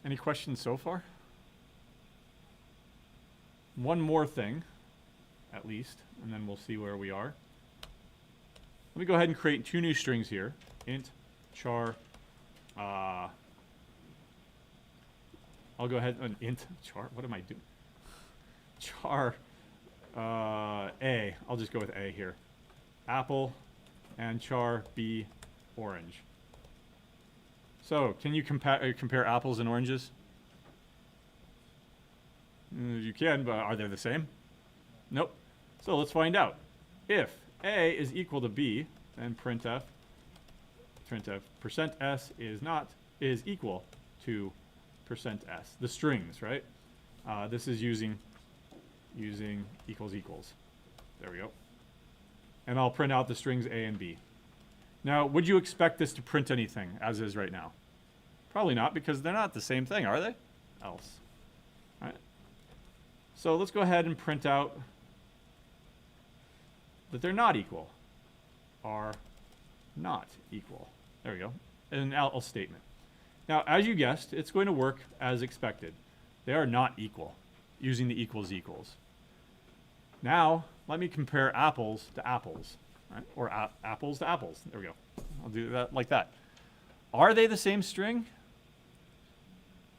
Any questions so far? One more thing, at least, and then we'll see where we are. Let me go ahead and create two new strings here. Int char. I'll go ahead and int char. What am I doing? Char A. I'll just go with A here. Apple and char B orange. So, can you compare apples and oranges? You can, but are they the same? Nope. So let's find out. If A is equal to B, then printf %s is equal to %s. The strings, right? This is using equals equals. There we go. And I'll print out the strings A and B. Now, would you expect this to print anything as is right now? Probably not, because they're not the same thing, are they? Else. All right. So let's go ahead and print out that they're not equal. Are not equal. There we go. An else statement. Now, as you guessed, it's going to work as expected. They are not equal, using the equals equals. Now, let me compare apples to apples. Right? Or apples to apples. There we go. I'll do that like that. Are they the same string?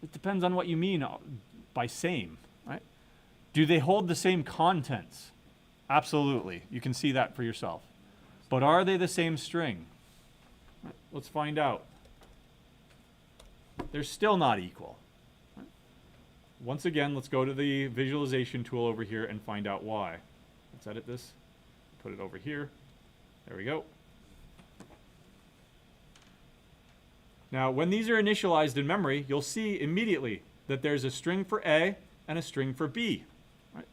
It depends on what you mean by same, right? Do they hold the same contents? Absolutely. You can see that for yourself. But are they the same string? Right. Let's find out. They're still not equal. Right. Once again, let's go to the visualization tool over here and find out why. Let's edit this. Put it over here. There we go. Now, when these are initialized in memory, you'll see immediately that there's a string for A and a string for B. Right?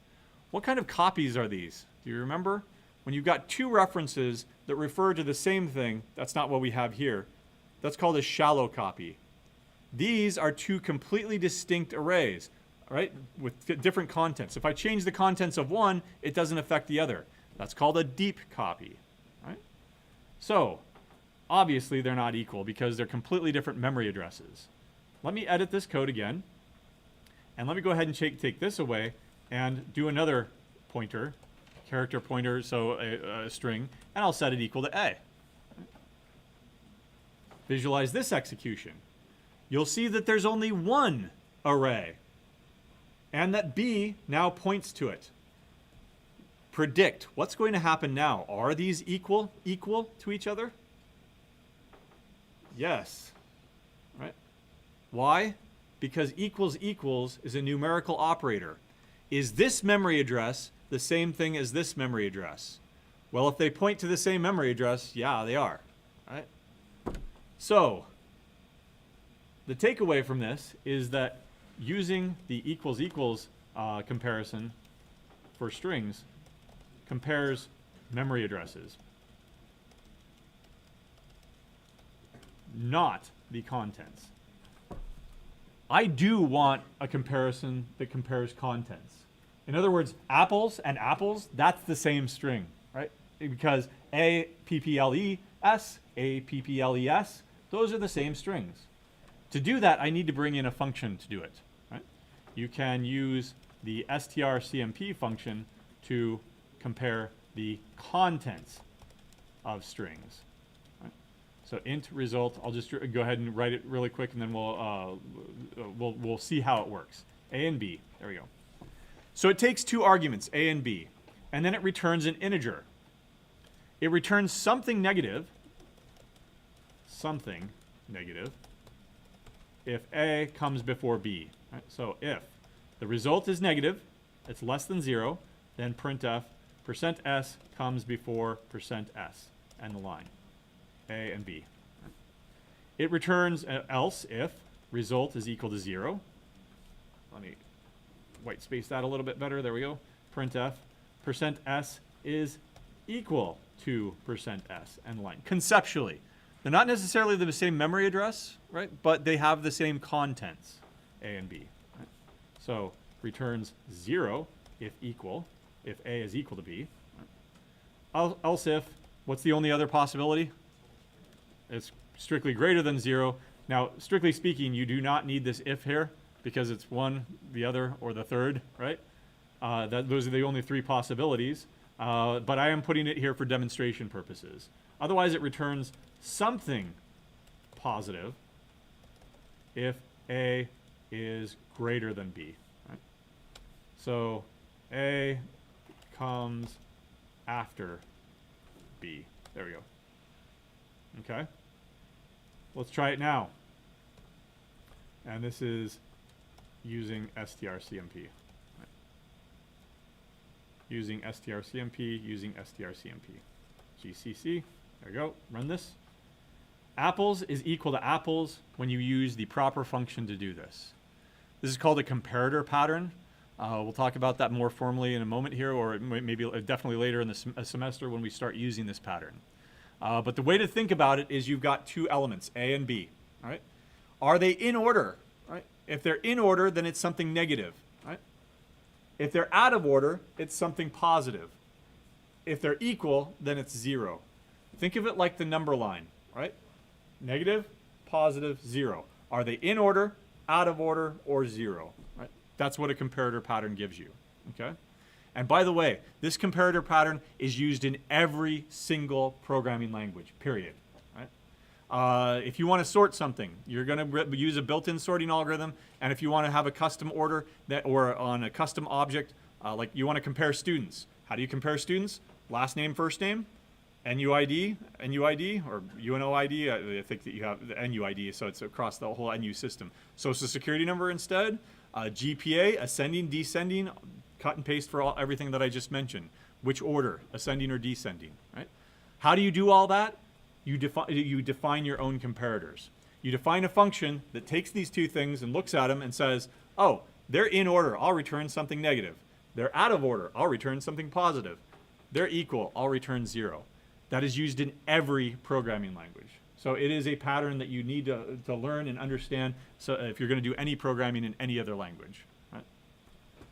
What kind of copies are these? Do you remember? When you've got two references that refer to the same thing, that's not what we have here. That's called a shallow copy. These are two completely distinct arrays, right, with different contents. If I change the contents of one, it doesn't affect the other. That's called a deep copy. Right? So, obviously, they're not equal because they're completely different memory addresses. Let me edit this code again. And let me go ahead and take this away and do another pointer, character pointer, so a string, and I'll set it equal to A. Visualize this execution. You'll see that there's only one array, and that B now points to it. Predict what's going to happen now. Are these equal to each other? Yes. Right? Why? Because equals equals is a numerical operator. Is this memory address the same thing as this memory address? Well, if they point to the same memory address, yeah, they are. Right? So, the takeaway from this is that using the equals equals comparison for strings compares memory addresses, not the contents. I do want a comparison that compares contents. In other words, apples and apples, that's the same string, right? Because A-P-P-L-E-S, A-P-P-L-E-S, those are the same strings. To do that, I need to bring in a function to do it, right? You can use the strcmp function to compare the contents of strings. Right? So int result, I'll just go ahead and write it really quick, and then we'll see how it works. A and B. There we go. So it takes two arguments, A and B, and then it returns an integer. It returns something negative if A comes before B. Right? So if the result is negative, it's less than 0, then printf %s comes before %s, and the line, A and B. It returns else if result is equal to 0. Let me white space that a little bit better. There we go. Printf %s is equal to %s, and the line. Conceptually, they're not necessarily the same memory address, right? But they have the same contents, A and B. Right? So returns 0 if A is equal to B. Right? Else if, what's the only other possibility? It's strictly greater than 0. Now, strictly speaking, you do not need this if here because it's one, the other, or the third, right? Those are the only three possibilities. But I am putting it here for demonstration purposes. Otherwise, it returns something positive if A is greater than B. Right? So A comes after B. There we go. Okay. Let's try it now. And this is using strcmp. Right? Using strcmp, using strcmp. GCC. There we go. Run this. Apples is equal to apples when you use the proper function to do this. This is called a comparator pattern. We'll talk about that more formally in a moment here, or maybe definitely later in the semester when we start using this pattern. But the way to think about it is you've got two elements, A and B. All right? Are they in order? Right? If they're in order, then it's something negative. Right? If they're out of order, it's something positive. If they're equal, then it's 0. Think of it like the number line, right? Negative, positive, 0. Are they in order, out of order, or 0? Right? That's what a comparator pattern gives you. Okay? And by the way, this comparator pattern is used in every single programming language, period. Right? If you want to sort something, you're going to use a built-in sorting algorithm. And if you want to have a custom order or on a custom object, like you want to compare students. How do you compare students? Last name, first name, NUID, or UNOID. I think that you have the NUID, so it's across the whole NU system. Social security number instead. GPA, ascending, descending, cut and paste for everything that I just mentioned. Which order, ascending or descending, right? How do you do all that? You define your own comparators. You define a function that takes these two things and looks at them and says, oh, they're in order, I'll return something negative. They're out of order, I'll return something positive. They're equal, I'll return 0. That is used in every programming language. So it is a pattern that you need to learn and understand so if you're going to do any programming in any other language, right?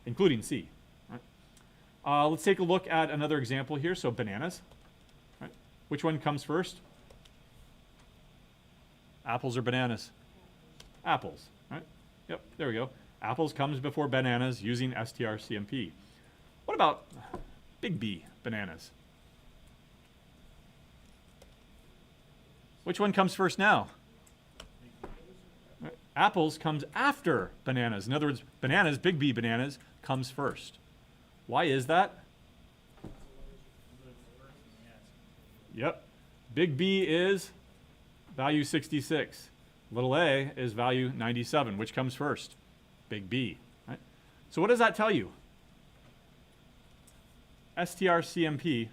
Including C. Right? Let's take a look at another example here. So bananas. Right? Which one comes first? Apples or bananas? Apples. Right? Yep, there we go. Apples comes before bananas using strcmp. What about big B, bananas? Which one comes first now? Apples comes after bananas. In other words, bananas, big B bananas, comes first. Why is that? Yep. Big B is value 66. Little a is value 97. Which comes first? Big B. Right? So what does that tell you? strcmp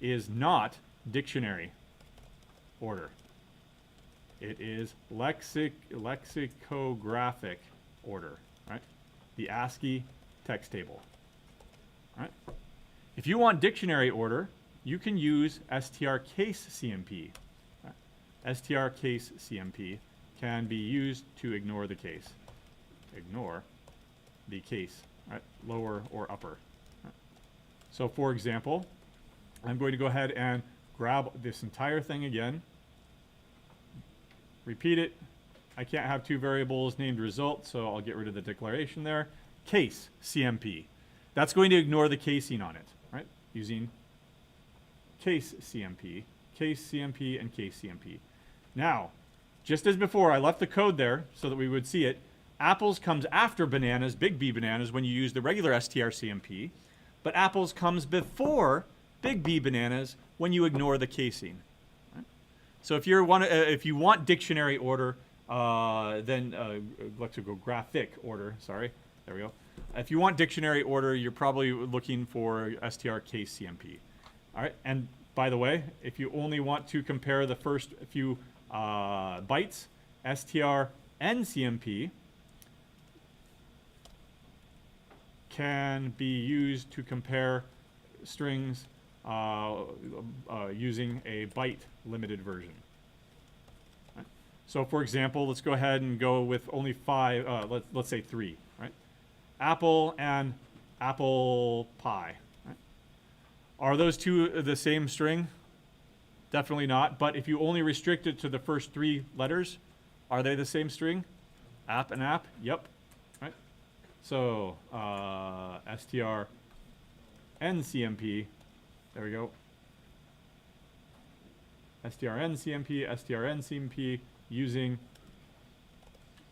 is not dictionary order. It is lexicographic order, right? The ASCII text table, right? If you want dictionary order, you can use strcasecmp. Right? strcasecmp can be used to ignore the case. Ignore the case, right? Lower or upper. Right? So for example, I'm going to go ahead and grab this entire thing again. Repeat it. I can't have two variables named result, so I'll get rid of the declaration there. Case CMP. That's going to ignore the casing on it, right? Using case CMP, and case CMP. Now, just as before, I left the code there so that we would see it. Apples comes after bananas, big B bananas, when you use the regular strcmp, but apples comes before big B bananas when you ignore the casing. Right? So if you want dictionary order, then lexicographic order. Sorry, there we go. If you want dictionary order, you're probably looking for strcmp. All right, and by the way, if you only want to compare the first few bytes, strncmp can be used to compare strings using a byte limited version. Right? So for example, let's go ahead and go with only 5, let's say 3, right? Apple and apple pie. Right? Are those two the same string? Definitely not, but if you only restrict it to the first 3 letters, are they the same string? App and app? Yep. Right? So, strncmp, there we go. strncmp using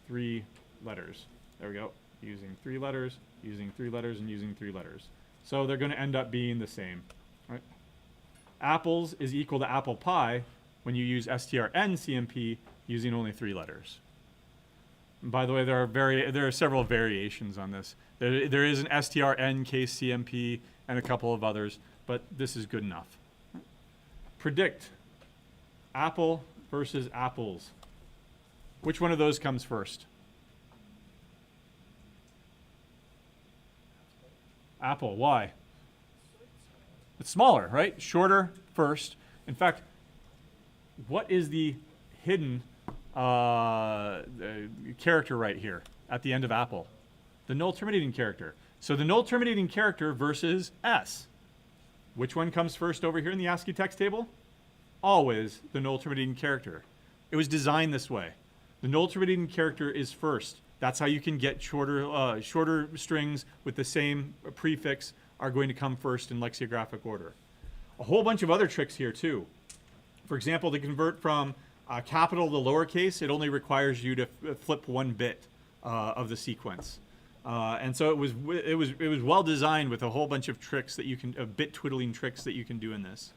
3 letters. There we go. Using 3 letters, using 3 letters, and using 3 letters. So they're going to end up being the same. Right? Apples is equal to apple pie when you use strncmp using only 3 letters. And by the way, there are several variations on this. There is an strncmp and a couple of others, but this is good enough. Predict. Apple versus apples. Which one of those comes first? Apple. Why? It's smaller, right? Shorter first. In fact, what is the hidden character right here at the end of apple? The null terminating character. So the null terminating character versus S. Which one comes first over here in the ASCII text table? Always the null terminating character. It was designed this way. The null terminating character is first. That's how you can get shorter strings with the same prefix are going to come first in lexicographic order. A whole bunch of other tricks here too. For example, to convert from capital to lowercase, it only requires you to flip 1 bit of the sequence. And so it was well designed with a whole bunch of tricks that you can, bit twiddling tricks that you can do in this.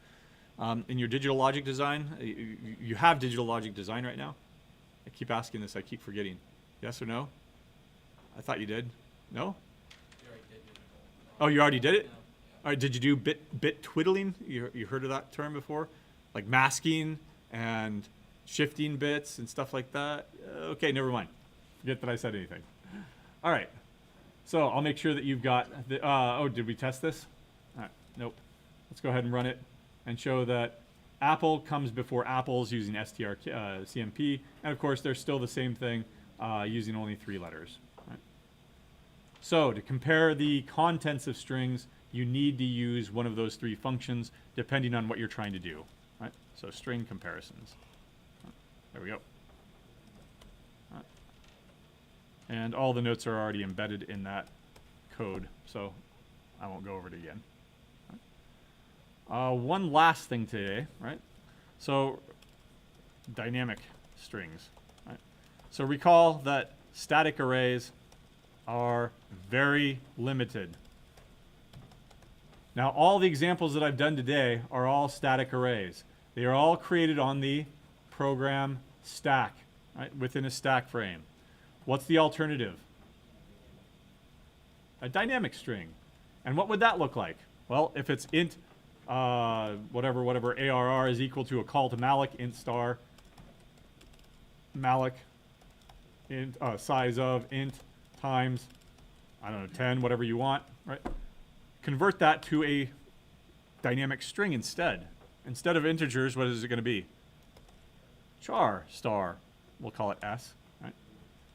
In your digital logic design, you have digital logic design right now? I keep asking this, I keep forgetting. Yes or no? I thought you did. No? Oh, you already did it? All right, did you do bit twiddling? You heard of that term before? Like masking and shifting bits and stuff like that? Okay, never mind. Forget that I said anything. All right. So I'll make sure that you've got the, oh, did we test this? All right, nope. Let's go ahead and run it and show that apple comes before apples using strcmp. And of course, they're still the same thing using only 3 letters. Right? So to compare the contents of strings, you need to use one of those 3 functions depending on what you're trying to do. Right? So string comparisons. There we go. And all the notes are already embedded in that code, so I won't go over it again. One last thing today, right? So dynamic strings. Right? So recall that static arrays are very limited. Now, all the examples that I've done today are all static arrays. They are all created on the program stack, right? Within a stack frame. What's the alternative? A dynamic string. And what would that look like? Well, if it's int whatever ARR is equal to a call to malloc int star malloc int size of int times, I don't know, 10, whatever you want, right? Convert that to a dynamic string instead. Instead of integers, what is it going to be? Char star, we'll call it S, right?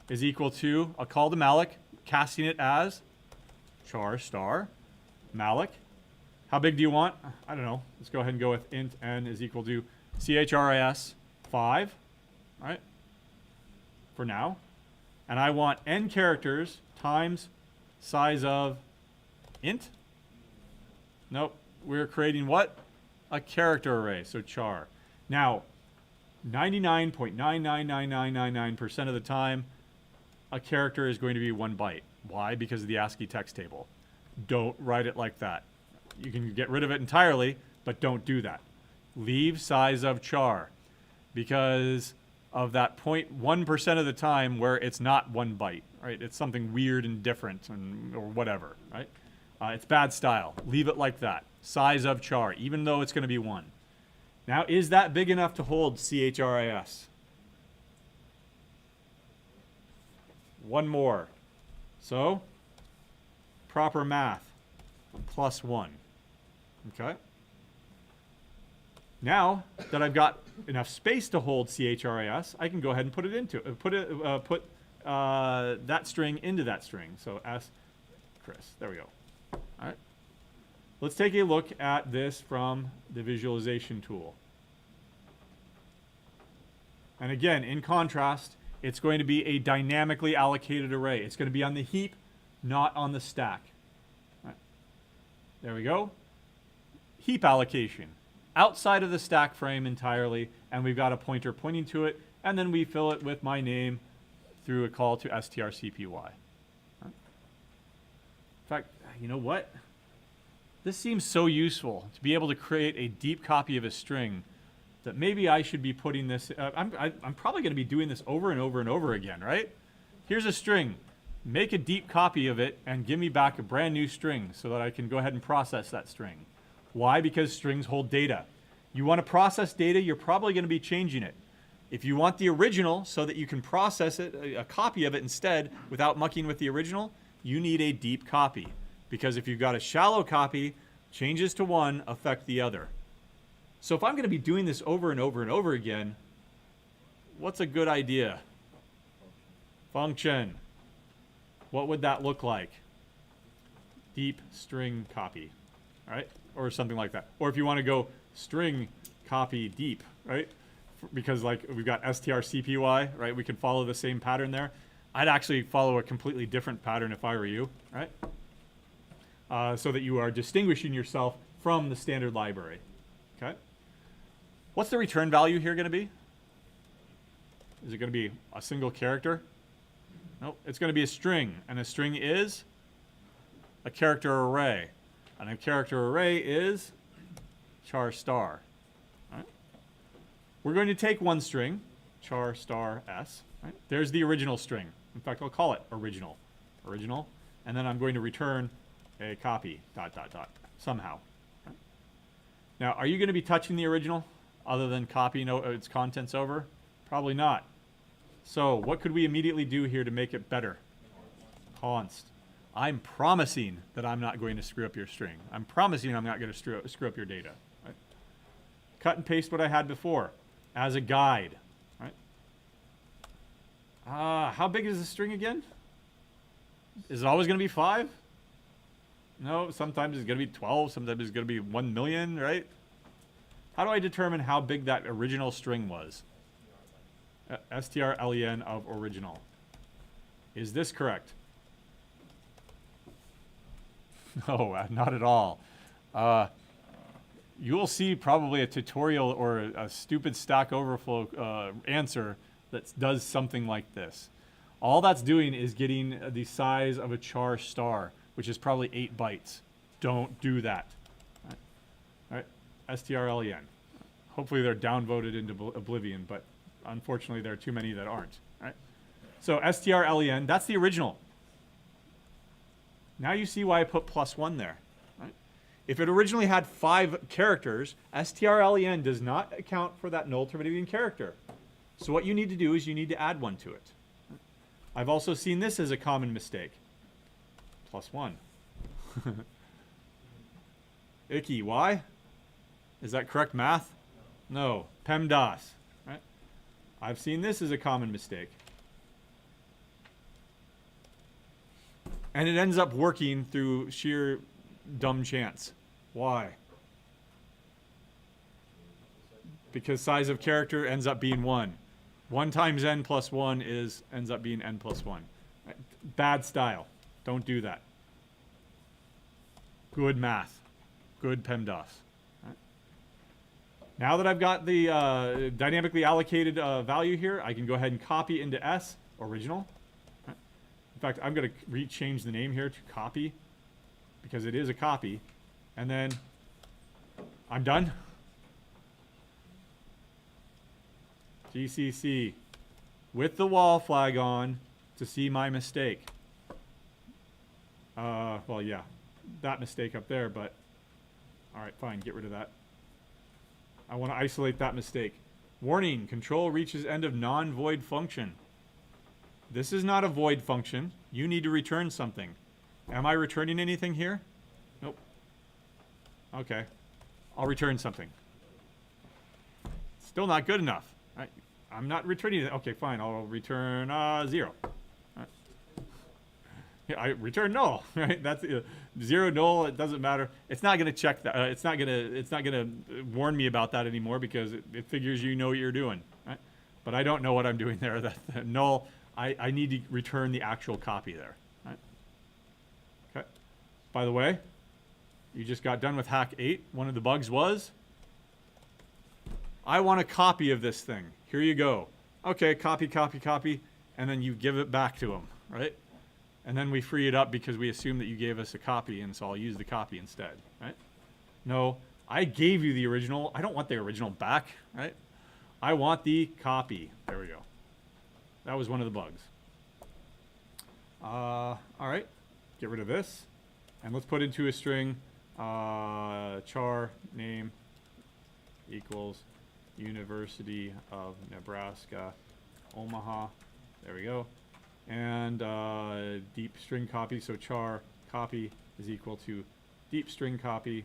Is equal to a call to malloc, casting it as char star malloc. How big do you want? I don't know. Let's go ahead and go with int n is equal to chris 5, right? For now. And I want n characters times size of int. Nope. We're creating what? A character array, so char. Now, 99.999999% of the time, a character is going to be 1 byte. Why? Because of the ASCII text table. Don't write it like that. You can get rid of it entirely, but don't do that. Leave size of char, because of that 0.1% of the time where it's not 1 byte, right? It's something weird and different or whatever, right? It's bad style. Leave it like that. Size of char, even though it's going to be 1. Now, is that big enough to hold CHRIS? One more. So, proper math, +1. Okay? Now that I've got enough space to hold CHRIS, I can go ahead and put it into put that string into that string. So S Chris. There we go. All right. Let's take a look at this from the visualization tool. And again, in contrast, it's going to be a dynamically allocated array. It's going to be on the heap, not on the stack. All right. There we go. Heap allocation. Outside of the stack frame entirely, and we've got a pointer pointing to it, and then we fill it with my name through a call to strcpy. Right. In fact, you know what? This seems so useful to be able to create a deep copy of a string that maybe I should be putting this. I'm probably going to be doing this over and over and over again, right? Here's a string. Make a deep copy of it and give me back a brand new string so that I can go ahead and process that string. Why? Because strings hold data. You want to process data, you're probably going to be changing it. If you want the original so that you can process it, a copy of it instead, without mucking with the original, you need a deep copy. Because if you've got a shallow copy, changes to one affect the other. So if I'm going to be doing this over and over and over again, what's a good idea? Function. What would that look like? Deep string copy, all right? Or something like that. Or if you want to go string copy deep, right? Because like we've got strcpy, right? We can follow the same pattern there. I'd actually follow a completely different pattern if I were you, right? So that you are distinguishing yourself from the standard library, okay? What's the return value here going to be? Is it going to be a single character? Nope, it's going to be a string, and a string is a character array. And a character array is char star. Right? We're going to take one string, char star s. Right? There's the original string. In fact, I'll call it original. Original. And then I'm going to return a copy, ... somehow. Right? Now, are you going to be touching the original other than copying its contents over? Probably not. So what could we immediately do here to make it better? Const. I'm promising that I'm not going to screw up your string. I'm promising I'm not going to screw up your data. Right? Cut and paste what I had before as a guide. Right? How big is the string again? Is it always going to be 5? No, sometimes it's going to be 12. Sometimes it's going to be 1 million, right? How do I determine how big that original string was? strlen of original. Is this correct? No, not at all. You will see probably a tutorial or a stupid Stack Overflow answer that does something like this. All that's doing is getting the size of a char star, which is probably 8 bytes. Don't do that. All right? strlen. Hopefully they're downvoted into oblivion, but unfortunately there are too many that aren't. All right? So strlen, that's the original. Now you see why I put +1 there. Right? If it originally had 5 characters, strlen does not account for that null terminating character. So what you need to do is you need to add 1 to it. I've also seen this as a common mistake. +1. Icky, why? Is that correct math? No, PEMDAS. Right? I've seen this as a common mistake. And it ends up working through sheer dumb chance. Why? Because size of character ends up being 1. 1 times n plus 1 ends up being n plus 1. Bad style. Don't do that. Good math. Good PEMDAS. Now that I've got the dynamically allocated value here, I can go ahead and copy into S, original. In fact, I'm going to change the name here to copy, because it is a copy. And then I'm done. GCC with the wall flag on to see my mistake. Well, yeah, that mistake up there, but all right, fine, get rid of that. I want to isolate that mistake. Warning, control reaches end of non-void function. This is not a void function. You need to return something. Am I returning anything here? Nope. Okay. I'll return something. Still not good enough. I'm not returning it. Okay, fine. I'll return 0. Right. Yeah, I return null. Right? That's 0 null. It doesn't matter. It's not going to check that. It's not going to warn me about that anymore because it figures you know what you're doing. Right? But I don't know what I'm doing there. That null. I need to return the actual copy there. Right? Okay. By the way, you just got done with hack 8. One of the bugs was, I want a copy of this thing. Here you go. Okay, copy, copy, copy. And then you give it back to them, right? And then we free it up because we assume that you gave us a copy, and so I'll use the copy instead, right? No, I gave you the original. I don't want the original back, right? I want the copy. There we go. That was one of the bugs. All right, get rid of this. And let's put into a string char name equals University of Nebraska, Omaha. There we go. And deep string copy. So char copy is equal to deep string copy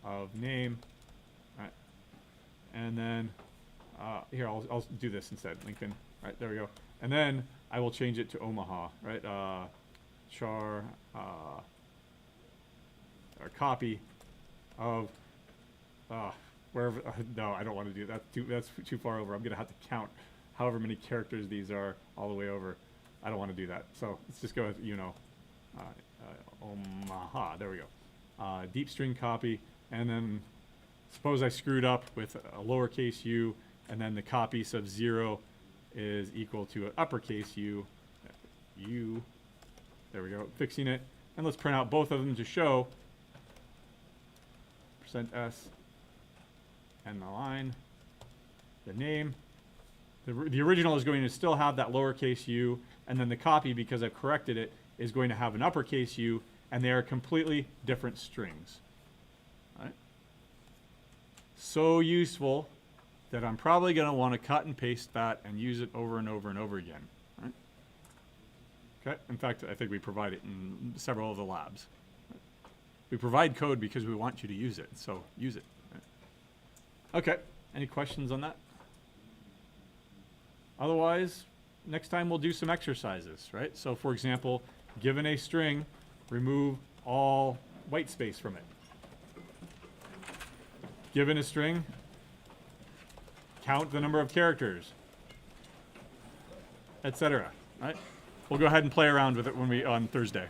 of name. All right. And then here, I'll do this instead. Lincoln. All right, there we go. And then I will change it to Omaha. Right. Char or copy of wherever. No, I don't want to do that. That's too far over. I'm going to have to count however many characters these are all the way over. I don't want to do that. So let's just go with, Omaha. There we go. Deep string copy. And then suppose I screwed up with a lowercase u, and then the copy sub 0 is equal to an uppercase u. U. There we go. Fixing it. And let's print out both of them to show %s and the line, the name. The original is going to still have that lowercase u, and then the copy, because I've corrected it, is going to have an uppercase u, and they are completely different strings. All right? So useful that I'm probably going to want to cut and paste that and use it over and over and over again. Right? Okay. In fact, I think we provide it in several of the labs. Right? We provide code because we want you to use it, so use it. Right? Okay. Any questions on that? Otherwise, next time we'll do some exercises, right? So for example, given a string, remove all white space from it. Given a string, count the number of characters, etc. Right? We'll go ahead and play around with it on Thursday.